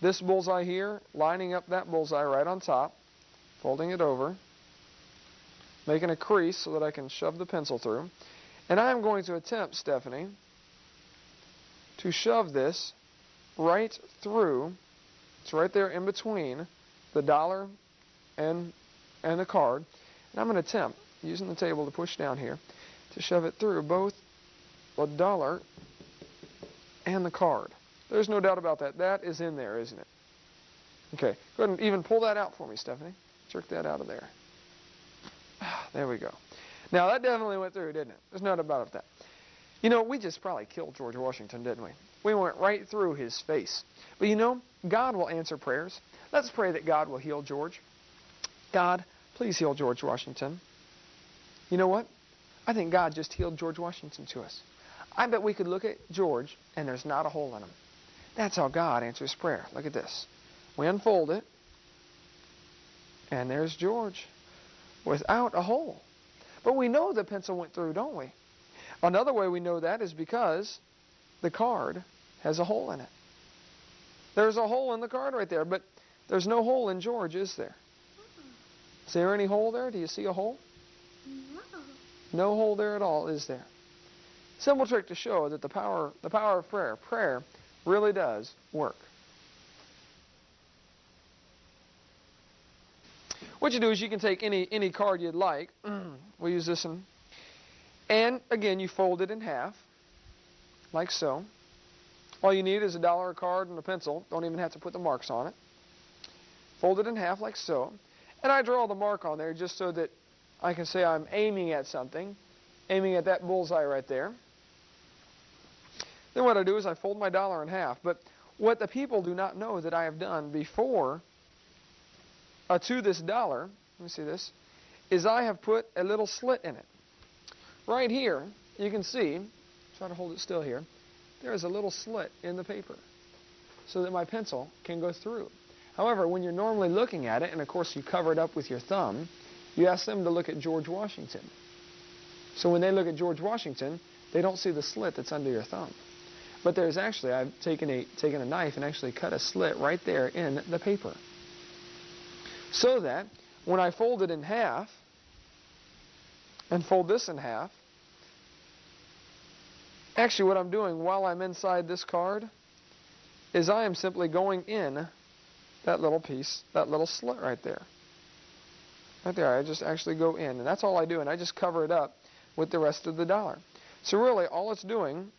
this bullseye here, lining up that bullseye right on top, folding it over, making a crease so that I can shove the pencil through. And I'm going to attempt, Stephanie, to shove this right through. It's right there in between the dollar and the card. And I'm going to attempt, using the table to push down here, to shove it through both the dollar and the card. There's no doubt about that. That is in there, isn't it? Okay, go ahead and even pull that out for me, Stephanie. Jerk that out of there. There we go. Now, that definitely went through, didn't it? There's no doubt about that. You know, we just probably killed George Washington, didn't we? We went right through his face. But you know, God will answer prayers. Let's pray that God will heal George. God, please heal George Washington. You know what? I think God just healed George Washington to us. I bet we could look at George and there's not a hole in him. That's how God answers prayer. Look at this. We unfold it, and there's George without a hole. But we know the pencil went through, don't we? Another way we know that is because the card has a hole in it. There's a hole in the card right there, but there's no hole in George, is there? Is there any hole there? Do you see a hole? No. No hole there at all, is there? Simple trick to show that the power of prayer really does work. What you do is you can take any card you'd like. We'll use this one. And again, you fold it in half, like so. All you need is a dollar card and a pencil. Don't even have to put the marks on it. Fold it in half like so. And I draw the mark on there just so that I can say I'm aiming at something, aiming at that bullseye right there. Then what I do is I fold my dollar in half. But what the people do not know that I have done before to this dollar, let me see this, is I have put a little slit in it. Right here, you can see, try to hold it still here, there is a little slit in the paper so that my pencil can go through. However, when you're normally looking at it, and of course you cover it up with your thumb, you ask them to look at George Washington. So when they look at George Washington, they don't see the slit that's under your thumb. But there's actually, I've taken a knife and actually cut a slit right there in the paper. So that when I fold it in half and fold this in half, actually what I'm doing while I'm inside this card is I am simply going in that little piece, that little slit right there. Right there, I just actually go in, and that's all I do, and I just cover it up with the rest of the dollar. So really, all it's doing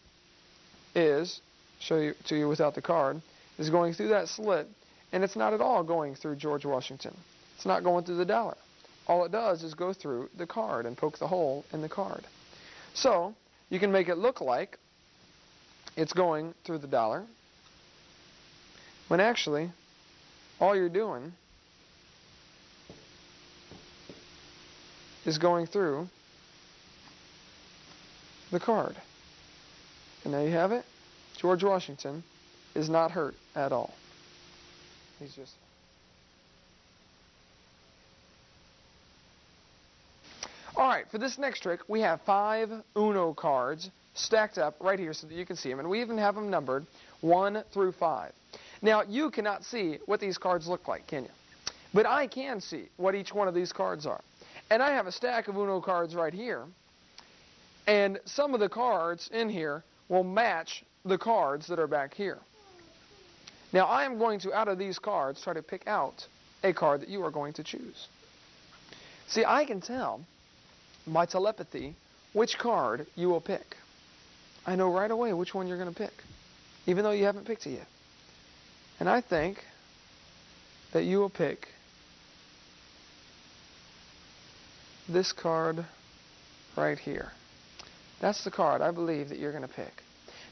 is, show you to you without the card, is going through that slit, and it's not at all going through George Washington. It's not going through the dollar. All it does is go through the card and poke the hole in the card. So, you can make it look like it's going through the dollar, when actually, all you're doing is going through the card. And there you have it. George Washington is not hurt at all. He's just... All right, for this next trick, we have 5 Uno cards stacked up right here so that you can see them. And we even have them numbered 1 through 5. Now, you cannot see what these cards look like, can you? But I can see what each one of these cards are. And I have a stack of Uno cards right here. And some of the cards in here will match the cards that are back here. Now, I am going to, out of these cards, try to pick out a card that you are going to choose. See, I can tell by telepathy which card you will pick. I know right away which one you're going to pick, even though you haven't picked it yet. And I think that you will pick this card right here. That's the card I believe that you're going to pick.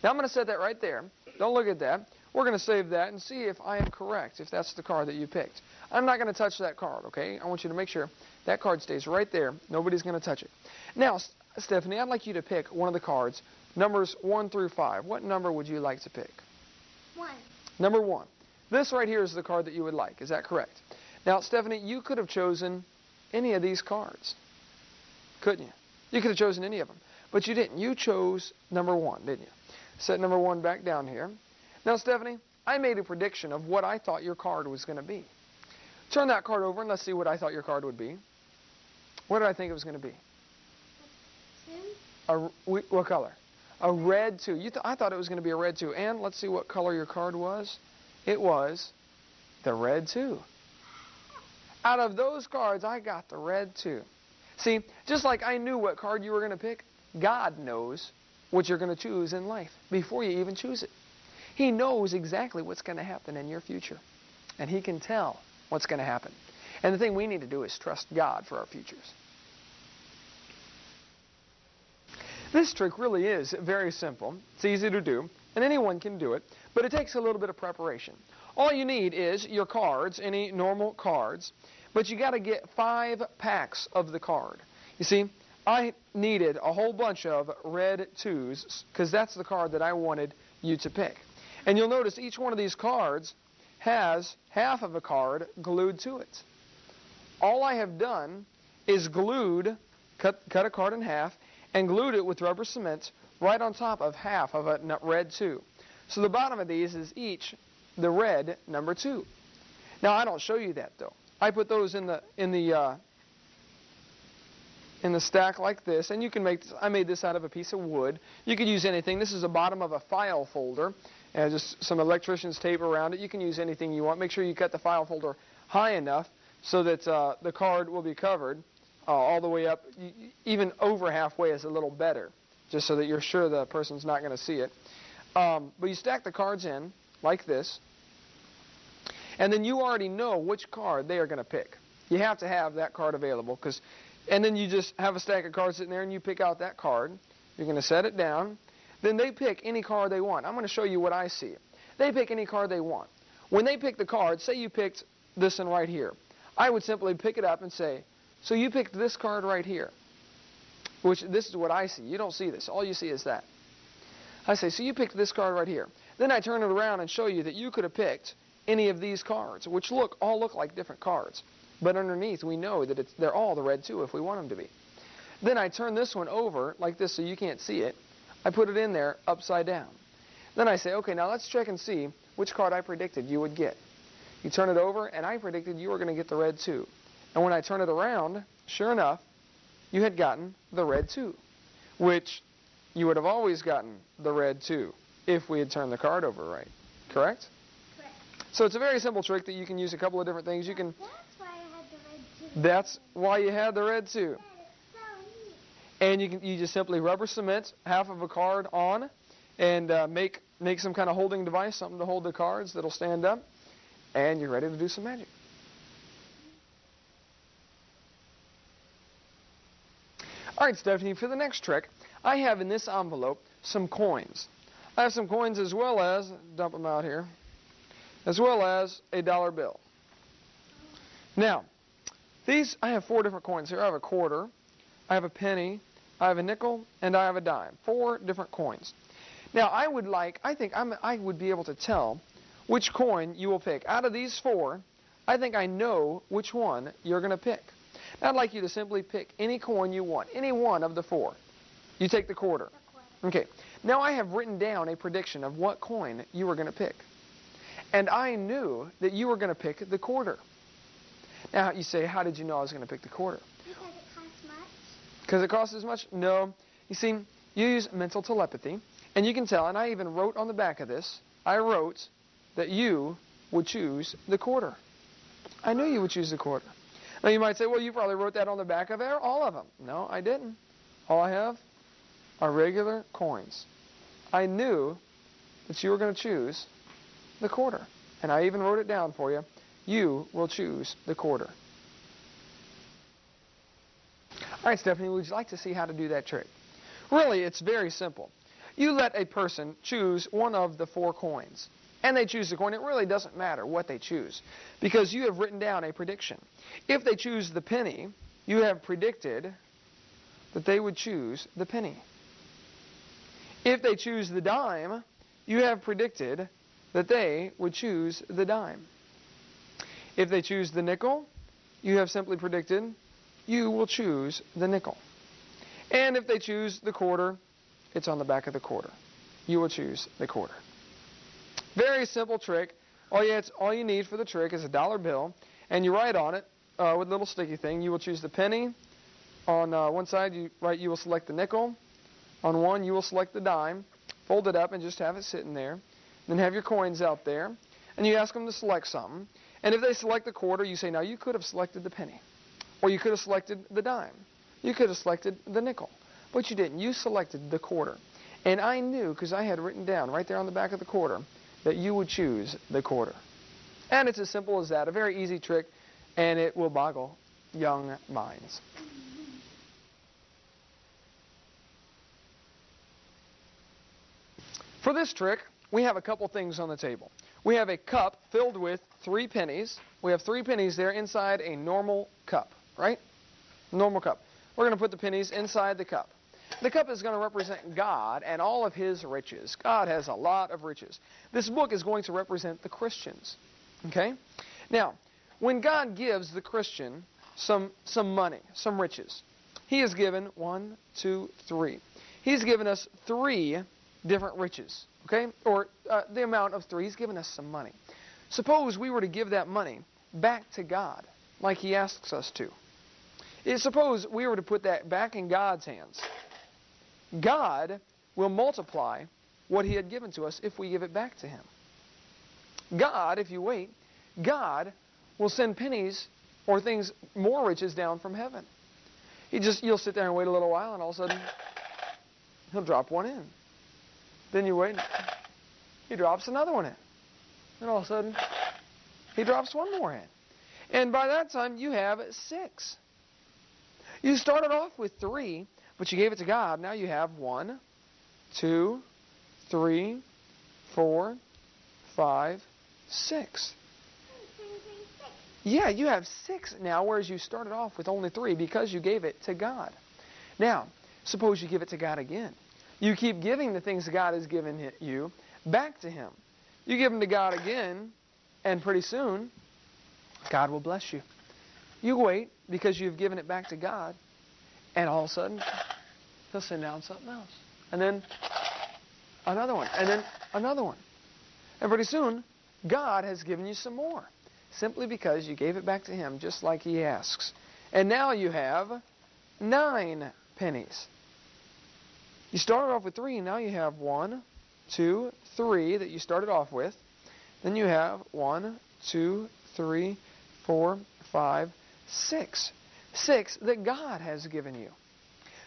Now, I'm going to set that right there. Don't look at that. We're going to save that and see if I am correct, if that's the card that you picked. I'm not going to touch that card, okay? I want you to make sure that card stays right there. Nobody's going to touch it. Now, Stephanie, I'd like you to pick one of the cards, numbers 1 through 5. What number would you like to pick? 1. Number 1. This right here is the card that you would like. Is that correct? Now, Stephanie, you could have chosen any of these cards, couldn't you? You could have chosen any of them. but you didn't. You chose number 1, didn't you? Set number 1 back down here. Now, Stephanie, I made a prediction of what I thought your card was going to be. Turn that card over and let's see what I thought your card would be. What did I think it was going to be? 2. What color? A red 2. I thought it was going to be a red 2. And let's see what color your card was. It was the red 2. Out of those cards, I got the red 2. See, just like I knew what card you were going to pick, God knows what you're going to choose in life before you even choose it. He knows exactly what's going to happen in your future. And He can tell what's going to happen. And the thing we need to do is trust God for our futures. This trick really is very simple. It's easy to do, and anyone can do it, but it takes a little bit of preparation. All you need is your cards, any normal cards, but you got to get 5 packs of the card. You see, I needed a whole bunch of red 2s because that's the card that I wanted you to pick. And you'll notice each one of these cards has half of a card glued to it. All I have done is cut a card in half, and glued it with rubber cement right on top of half of a red 2. So the bottom of these is each the red number 2. Now I don't show you that though. I put those in the stack like this, and you can make. I made this out of a piece of wood. You could use anything. This is the bottom of a file folder, and just some electrician's tape around it. You can use anything you want. Make sure you cut the file folder high enough so that the card will be covered. All the way up, even over halfway is a little better, just so that you're sure the person's not going to see it. But you stack the cards in like this, and then you already know which card they are going to pick. You have to have that card available, and then you just have a stack of cards sitting there, and you pick out that card. You're going to set it down. Then they pick any card they want. I'm going to show you what I see. They pick any card they want. When they pick the card, say you picked this one right here, I would simply pick it up and say, so you picked this card right here, which this is what I see. You don't see this. All you see is that. I say, so you picked this card right here. Then I turn it around and show you that you could have picked any of these cards, which all look like different cards. But underneath, we know that they're all the red 2 if we want them to be. Then I turn this one over like this so you can't see it. I put it in there upside down. Then I say, okay, now let's check and see which card I predicted you would get. You turn it over, and I predicted you were going to get the red 2. And when I turn it around, sure enough, you had gotten the red 2, which you would have always gotten the red 2 if we had turned the card over right. Correct? Correct. So it's a very simple trick that you can use a couple of different things. You can. That's why I had the red 2. That's why you had the red 2. That is so neat. And you just simply rubber cement half of a card on, and make some kind of holding device, something to hold the cards that'll stand up, and you're ready to do some magic. All right, Stephanie, for the next trick, I have in this envelope some coins. I have some coins as well as, dump them out here, as well as a dollar bill. Now, I have 4 different coins here. I have a quarter, I have a penny, I have a nickel, and I have a dime. 4 different coins. Now, I think I would be able to tell which coin you will pick. Out of these 4, I think I know which one you're going to pick. Now, I'd like you to simply pick any coin you want, any one of the 4. You take the quarter. Okay. Now I have written down a prediction of what coin you were going to pick. And I knew that you were going to pick the quarter. Now you say, how did you know I was going to pick the quarter? Because it costs much. Because it costs as much? No. You see, you use mental telepathy, and you can tell, and I even wrote on the back of this, I wrote that you would choose the quarter. I knew you would choose the quarter. Now you might say, well, you probably wrote that on the back of all of them. No, I didn't. All I have are regular coins. I knew that you were going to choose the quarter. And I even wrote it down for you. You will choose the quarter. All right, Stephanie, would you like to see how to do that trick? Really, it's very simple. You let a person choose one of the 4 coins. And they choose the coin. It really doesn't matter what they choose, because you have written down a prediction. If they choose the penny, you have predicted that they would choose the penny. If they choose the dime, you have predicted that they would choose the dime. If they choose the nickel, you have simply predicted you will choose the nickel. And if they choose the quarter, it's on the back of the quarter. You will choose the quarter. Very simple trick. All you need for the trick is a dollar bill, and you write on it with a little sticky thing. You will choose the penny. On one side, you will select the nickel. On one, you will select the dime. Fold it up and just have it sitting there. Then have your coins out there, and you ask them to select something. And if they select the quarter, you say, now you could have selected the penny, or you could have selected the dime. You could have selected the nickel, but you didn't. You selected the quarter. And I knew, because I had written down right there on the back of the quarter, that you would choose the quarter. And it's as simple as that, a very easy trick, and it will boggle young minds. For this trick, we have a couple things on the table. We have a cup filled with 3 pennies. We have 3 pennies there inside a normal cup, right? Normal cup. We're going to put the pennies inside the cup. The cup is going to represent God and all of His riches. God has a lot of riches. This book is going to represent the Christians. Okay? Now, when God gives the Christian some money, some riches, He has given 1, 2, 3. He's given us 3 different riches. Okay? Or the amount of 3. He's given us some money. Suppose we were to give that money back to God, like He asks us to. Suppose we were to put that back in God's hands. God will multiply what He had given to us if we give it back to Him. God, if you wait, God will send pennies or things, more riches down from heaven. You'll sit there and wait a little while, and all of a sudden, He'll drop one in. Then you wait, He drops another one in. And all of a sudden, He drops one more in. And by that time, you have 6. You started off with 3, but you gave it to God. Now you have 1, 2, 3, 4, 5, 6. Yeah, you have 6 now, whereas you started off with only 3 because you gave it to God. Now, suppose you give it to God again. You keep giving the things God has given you back to Him. You give them to God again, and pretty soon, God will bless you. You wait because you've given it back to God, and all of a sudden, He'll send down something else. And then another one, and then another one. And pretty soon, God has given you some more, simply because you gave it back to Him just like He asks. And now you have 9 pennies. You started off with 3, now you have 1, 2, 3 that you started off with. Then you have 1, 2, 3, 4, 5, 6. 6 that God has given you.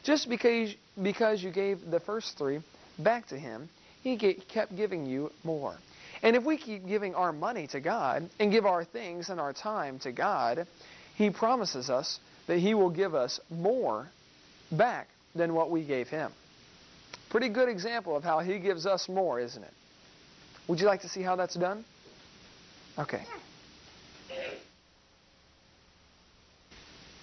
Just because you gave the first 3 back to Him, He kept giving you more. And if we keep giving our money to God and give our things and our time to God, He promises us that He will give us more back than what we gave Him. Pretty good example of how He gives us more, isn't it? Would you like to see how that's done? Okay.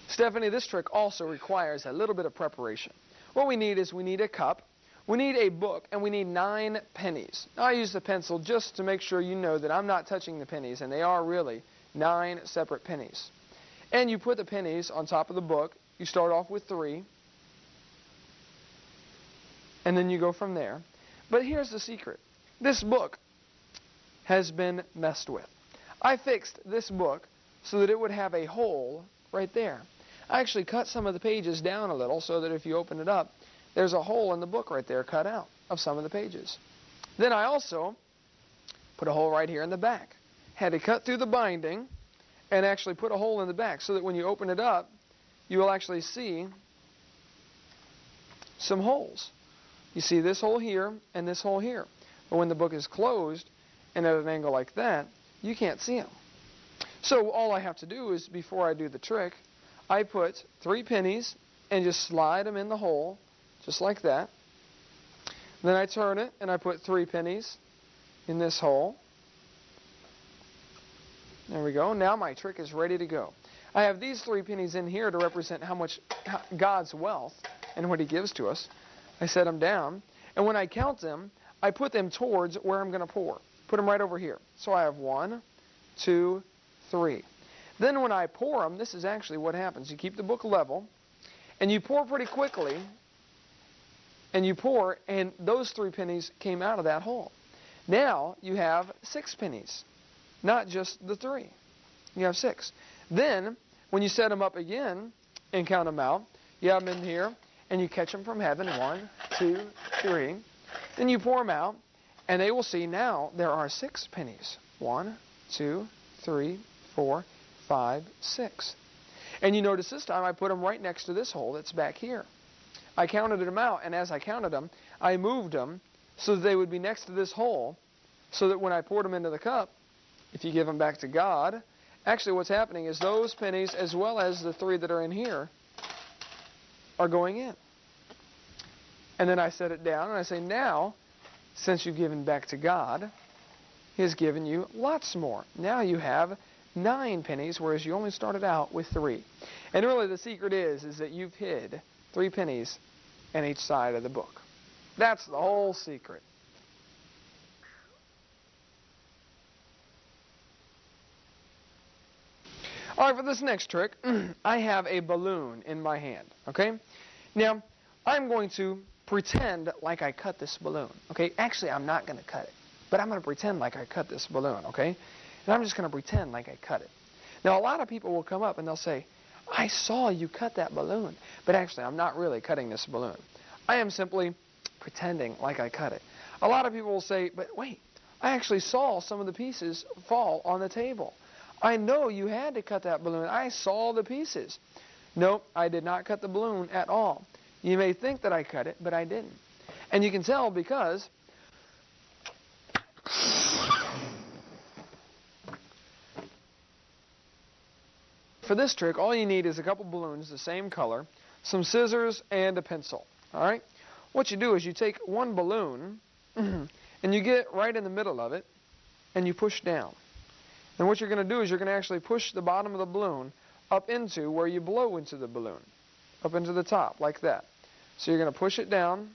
Stephanie, this trick also requires a little bit of preparation. What we need is we need a cup, we need a book, and we need 9 pennies. Now, I use the pencil just to make sure you know that I'm not touching the pennies, and they are really 9 separate pennies. And you put the pennies on top of the book. You start off with 3, and then you go from there. But here's the secret. This book has been messed with. I fixed this book so that it would have a hole right there. I actually cut some of the pages down a little so that if you open it up, there's a hole in the book right there cut out of some of the pages. Then I also put a hole right here in the back. Had to cut through the binding and actually put a hole in the back so that when you open it up, you will actually see some holes. You see this hole here and this hole here. But when the book is closed and at an angle like that, you can't see them. So all I have to do is, before I do the trick, I put 3 pennies and just slide them in the hole, just like that. Then I turn it and I put 3 pennies in this hole. There we go. Now my trick is ready to go. I have these 3 pennies in here to represent how much God's wealth and what He gives to us. I set them down, and when I count them, I put them towards where I'm going to pour. Put them right over here. So I have 1, 2, 3. Then when I pour them, this is actually what happens. You keep the book level, and you pour pretty quickly and you pour, and those 3 pennies came out of that hole. Now you have 6 pennies, not just the 3. You have 6. Then, when you set them up again and count them out, you have them in here, and you catch them from heaven, 1, 2, 3. Then you pour them out, and they will see now there are 6 pennies. 1, 2, 3, 4, 5, 6. And you notice this time I put them right next to this hole that's back here. I counted them out, and as I counted them, I moved them so that they would be next to this hole, so that when I poured them into the cup, if you give them back to God, actually what's happening is those pennies, as well as the 3 that are in here, are going in. And then I set it down, and I say, now, since you've given back to God, He has given you lots more. Now you have 9 pennies, whereas you only started out with 3. And really the secret is that you've hid 3 pennies in each side of the book. That's the whole secret. All right, for this next trick, I have a balloon in my hand, okay? Now, I'm going to pretend like I cut this balloon, okay? Actually, I'm not going to cut it, but I'm going to pretend like I cut this balloon, okay? And I'm just going to pretend like I cut it. Now, a lot of people will come up and they'll say, I saw you cut that balloon, but actually, I'm not really cutting this balloon. I am simply pretending like I cut it. A lot of people will say, but wait, I actually saw some of the pieces fall on the table. I know you had to cut that balloon. I saw the pieces. Nope, I did not cut the balloon at all. You may think that I cut it, but I didn't. And you can tell because for this trick, all you need is a couple balloons the same color, some scissors, and a pencil. All right? What you do is you take one balloon and you get right in the middle of it and you push down. And what you're going to do is you're going to actually push the bottom of the balloon up into where you blow into the balloon, up into the top, like that. So you're going to push it down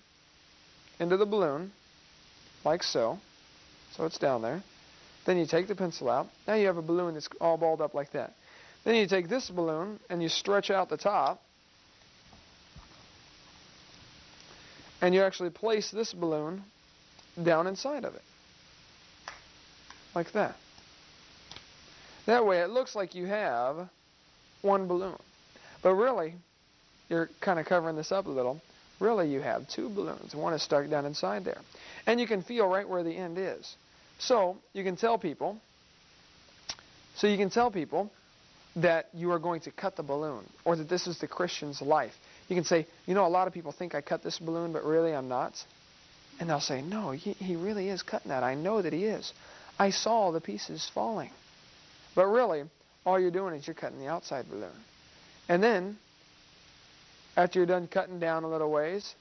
into the balloon, like so. So it's down there. Then you take the pencil out. Now you have a balloon that's all balled up like that. Then you take this balloon and you stretch out the top. And you actually place this balloon down inside of it, like that. That way it looks like you have one balloon. But really, you're kind of covering this up a little. Really, you have 2 balloons. One is stuck down inside there. And you can feel right where the end is. So you can tell people that you are going to cut the balloon, or that this is the Christian's life. You can say, you know, a lot of people think I cut this balloon, but really I'm not. And they'll say, no, he really is cutting that. I know that he is. I saw the pieces falling. But really, all you're doing is you're cutting the outside balloon. And then, after you're done cutting down a little ways,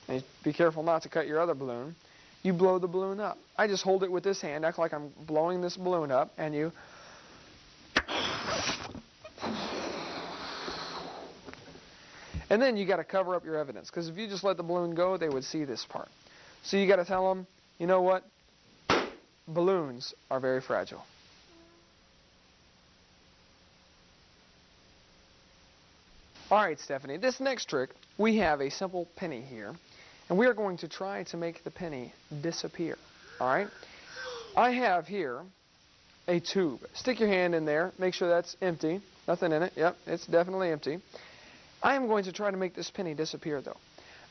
and be careful not to cut your other balloon, you blow the balloon up. I just hold it with this hand, act like I'm blowing this balloon up, and you... And then you got to cover up your evidence, because if you just let the balloon go, they would see this part. So you got to tell them, you know what? Balloons are very fragile. All right, Stephanie, this next trick, we have a simple penny here, and we are going to try to make the penny disappear. All right? I have here a tube. Stick your hand in there. Make sure that's empty. Nothing in it. Yep, it's definitely empty. I am going to try to make this penny disappear, though.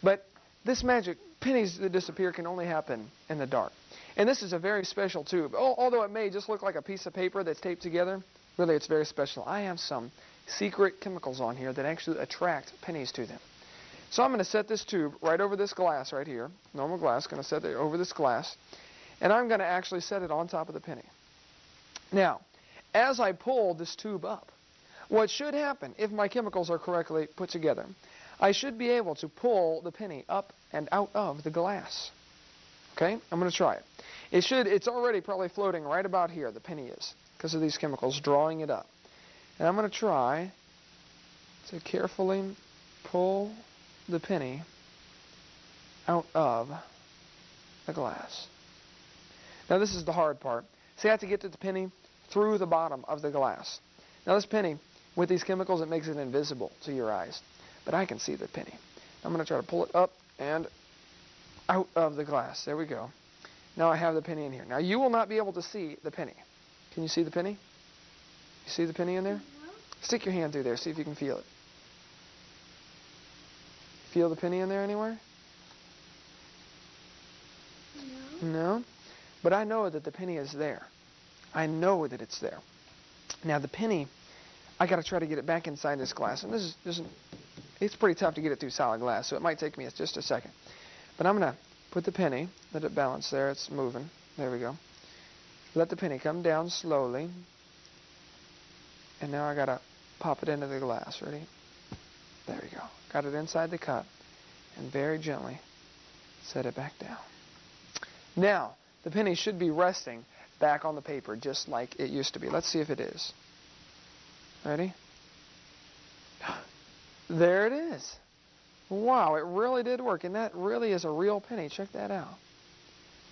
But this magic, pennies that disappear can only happen in the dark. And this is a very special tube. Although it may just look like a piece of paper that's taped together, really it's very special. I have some secret chemicals on here that actually attract pennies to them. So I'm going to set this tube right over this glass right here, normal glass, going to set it over this glass, and I'm going to actually set it on top of the penny. Now, as I pull this tube up, what should happen, if my chemicals are correctly put together, I should be able to pull the penny up and out of the glass. Okay, I'm going to try it. It's already probably floating right about here, the penny is, because of these chemicals drawing it up. And I'm going to try to carefully pull the penny out of the glass. Now this is the hard part. See, I have to get to the penny through the bottom of the glass. Now this penny, with these chemicals, it makes it invisible to your eyes. But I can see the penny. I'm going to try to pull it up and out of the glass. There we go. Now I have the penny in here. Now you will not be able to see the penny. Can you see the penny? You see the penny in there? No. Stick your hand through there. See if you can feel it. Feel the penny in there anywhere? No. No? But I know that the penny is there. I know that it's there. Now the penny, I got to try to get it back inside this glass. And it's pretty tough to get it through solid glass, so it might take me just a second. But I'm going to put the penny, let it balance there. It's moving. There we go. Let the penny come down slowly. And now I got to pop it into the glass. Ready? There we go. Got it inside the cup. And very gently set it back down. Now, the penny should be resting back on the paper just like it used to be. Let's see if it is. Ready? There it is. Wow, it really did work. And that really is a real penny. Check that out.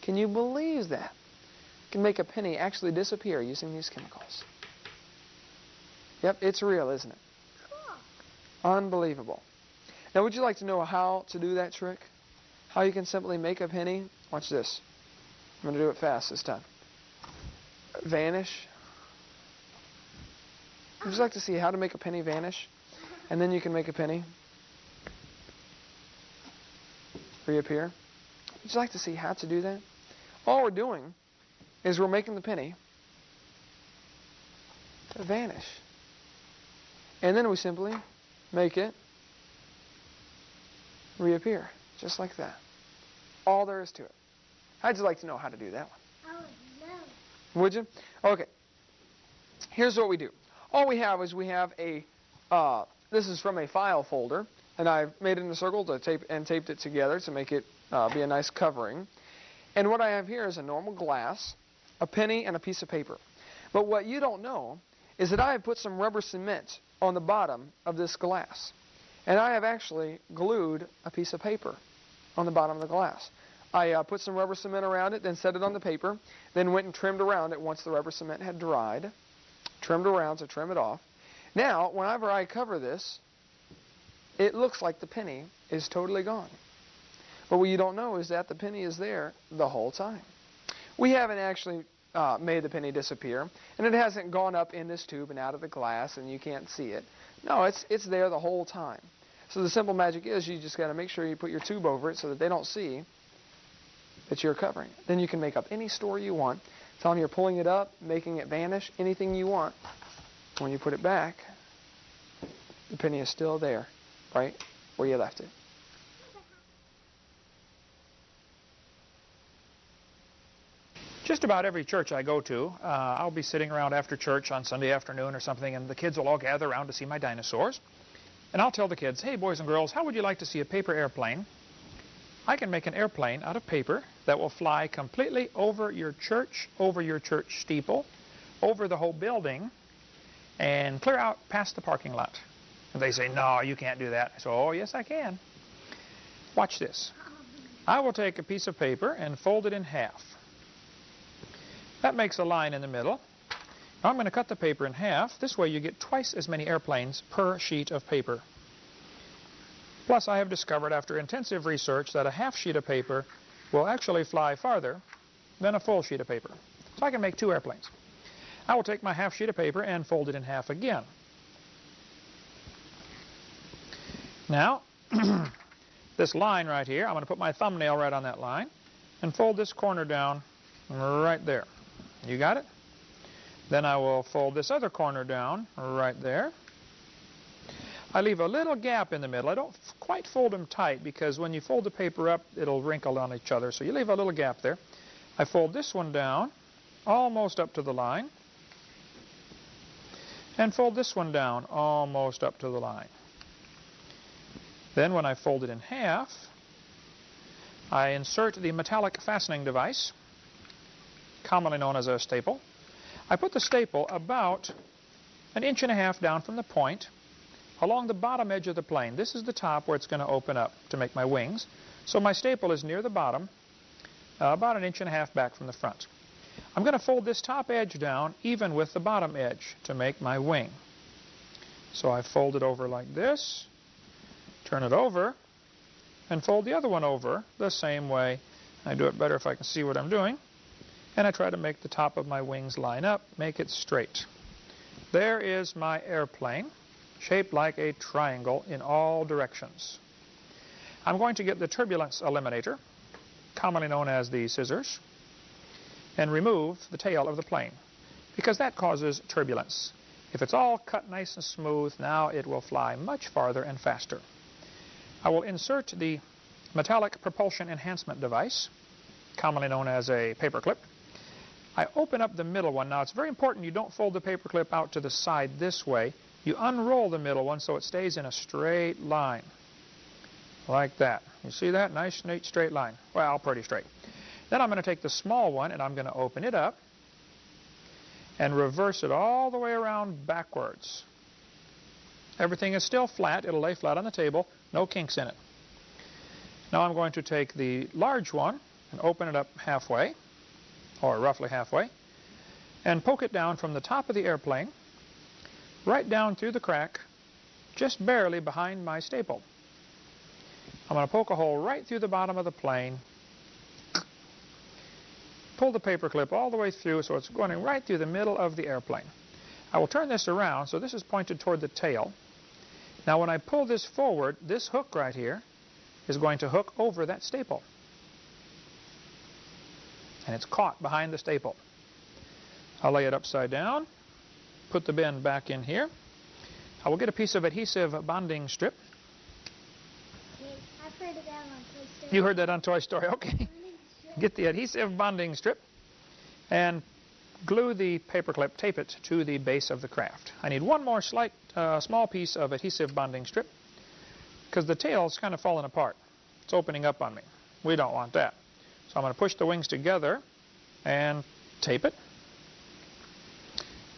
Can you believe that? You can make a penny actually disappear using these chemicals. Yep, it's real, isn't it? Cool. Unbelievable. Now, would you like to know how to do that trick? How you can simply make a penny? Watch this. I'm going to do it fast this time. Vanish. Would you like to see how to make a penny vanish? And then you can make a penny reappear. Would you like to see how to do that? All we're doing is we're making the penny vanish. And then we simply make it reappear, just like that. All there is to it. How'd you like to know how to do that one? I would love. Would you? Okay. Here's what we do. All we have is we have a, this is from a file folder, and I've made it in a circle to taped it together to make it be a nice covering. And what I have here is a normal glass, a penny, and a piece of paper. But what you don't know is that I have put some rubber cement on the bottom of this glass. And I have actually glued a piece of paper on the bottom of the glass. I put some rubber cement around it, then set it on the paper, then went and trimmed around it once the rubber cement had dried. Trimmed around to trim it off. Now, whenever I cover this, it looks like the penny is totally gone. But what you don't know is that the penny is there the whole time. We haven't actually made the penny disappear, and it hasn't gone up in this tube and out of the glass, and you can't see it. No, it's there the whole time. So the simple magic is you just got to make sure you put your tube over it so that they don't see that you're covering it. Then you can make up any story you want. Tell them you're pulling it up, making it vanish, anything you want. When you put it back, the penny is still there, right where you left it. Just about every church I go to, I'll be sitting around after church on Sunday afternoon or something, and the kids will all gather around to see my dinosaurs. And I'll tell the kids, hey, boys and girls, how would you like to see a paper airplane? I can make an airplane out of paper that will fly completely over your church steeple, over the whole building, and clear out past the parking lot. And they say, no, you can't do that. I say, oh, yes, I can. Watch this. I will take a piece of paper and fold it in half. That makes a line in the middle. Now I'm going to cut the paper in half. This way you get twice as many airplanes per sheet of paper. Plus, I have discovered after intensive research that a half sheet of paper will actually fly farther than a full sheet of paper. So I can make 2 airplanes. I will take my half sheet of paper and fold it in half again. Now, this line right here, I'm going to put my thumbnail right on that line and fold this corner down right there. You got it? Then I will fold this other corner down right there. I leave a little gap in the middle. I don't quite fold them tight because when you fold the paper up, it'll wrinkle on each other. So you leave a little gap there. I fold this one down almost up to the line and fold this one down almost up to the line. Then when I fold it in half, I insert the metallic fastening device, commonly known as a staple. I put the staple about 1.5 inches down from the point along the bottom edge of the plane. This is the top where it's going to open up to make my wings. So my staple is near the bottom, about 1.5 inches back from the front. I'm going to fold this top edge down even with the bottom edge to make my wing. So I fold it over like this, turn it over, and fold the other one over the same way. I do it better if I can see what I'm doing. And I try to make the top of my wings line up, make it straight. There is my airplane, shaped like a triangle in all directions. I'm going to get the turbulence eliminator, commonly known as the scissors, and remove the tail of the plane, because that causes turbulence. If it's all cut nice and smooth, now it will fly much farther and faster. I will insert the metallic propulsion enhancement device, commonly known as a paperclip. I open up the middle one. Now, it's very important you don't fold the paperclip out to the side this way. You unroll the middle one so it stays in a straight line, like that. You see that? Nice, neat, straight line. Well, pretty straight. Then I'm going to take the small one and I'm going to open it up and reverse it all the way around backwards. Everything is still flat. It'll lay flat on the table. No kinks in it. Now I'm going to take the large one and open it up halfway, or roughly halfway, and poke it down from the top of the airplane right down through the crack, just barely behind my staple. I'm going to poke a hole right through the bottom of the plane, pull the paperclip all the way through so it's going right through the middle of the airplane. I will turn this around so this is pointed toward the tail. Now when I pull this forward, this hook right here is going to hook over that staple. And it's caught behind the staple. I'll lay it upside down, put the bend back in here. I will get a piece of adhesive bonding strip. I've heard of that on Toy Story. You heard that on Toy Story, okay. Get the adhesive bonding strip and glue the paperclip, tape it to the base of the craft. I need one more small piece of adhesive bonding strip because the tail's kind of falling apart. It's opening up on me. We don't want that. So I'm going to push the wings together and tape it.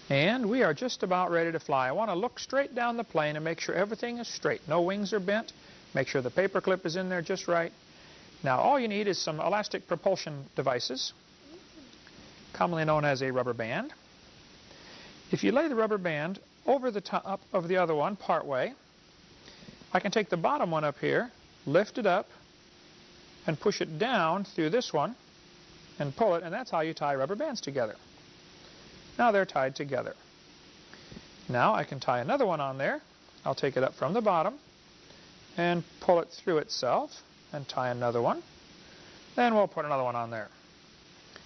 And we are just about ready to fly. I want to look straight down the plane and make sure everything is straight. No wings are bent. Make sure the paperclip is in there just right. Now all you need is some elastic propulsion devices, commonly known as a rubber band. If you lay the rubber band over the top of the other one partway, I can take the bottom one up here, lift it up, and push it down through this one and pull it, and that's how you tie rubber bands together. Now they're tied together. Now I can tie another one on there. I'll take it up from the bottom and pull it through itself and tie another one. Then we'll put another one on there.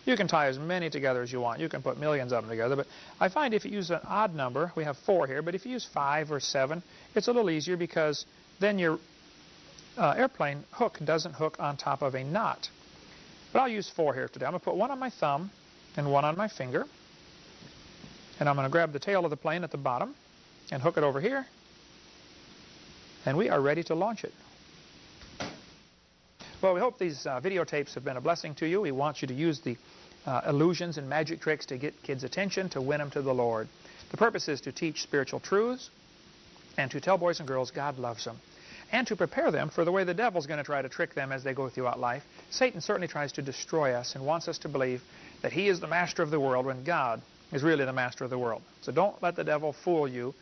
You can tie as many together as you want. You can put millions of them together, but I find if you use an odd number, we have 4 here, but if you use 5 or 7, it's a little easier because then your airplane hook doesn't hook on top of a knot. But I'll use 4 here today. I'm going to put one on my thumb and one on my finger. And I'm going to grab the tail of the plane at the bottom and hook it over here. And we are ready to launch it. Well, we hope these videotapes have been a blessing to you. We want you to use the illusions and magic tricks to get kids' attention, to win them to the Lord. The purpose is to teach spiritual truths and to tell boys and girls God loves them, and to prepare them for the way the devil's going to try to trick them as they go throughout life. Satan certainly tries to destroy us and wants us to believe that he is the master of the world when God is really the master of the world. So don't let the devil fool you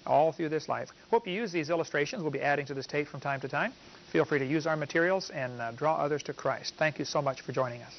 all through this life. Hope you use these illustrations. We'll be adding to this tape from time to time. Feel free to use our materials and draw others to Christ. Thank you so much for joining us.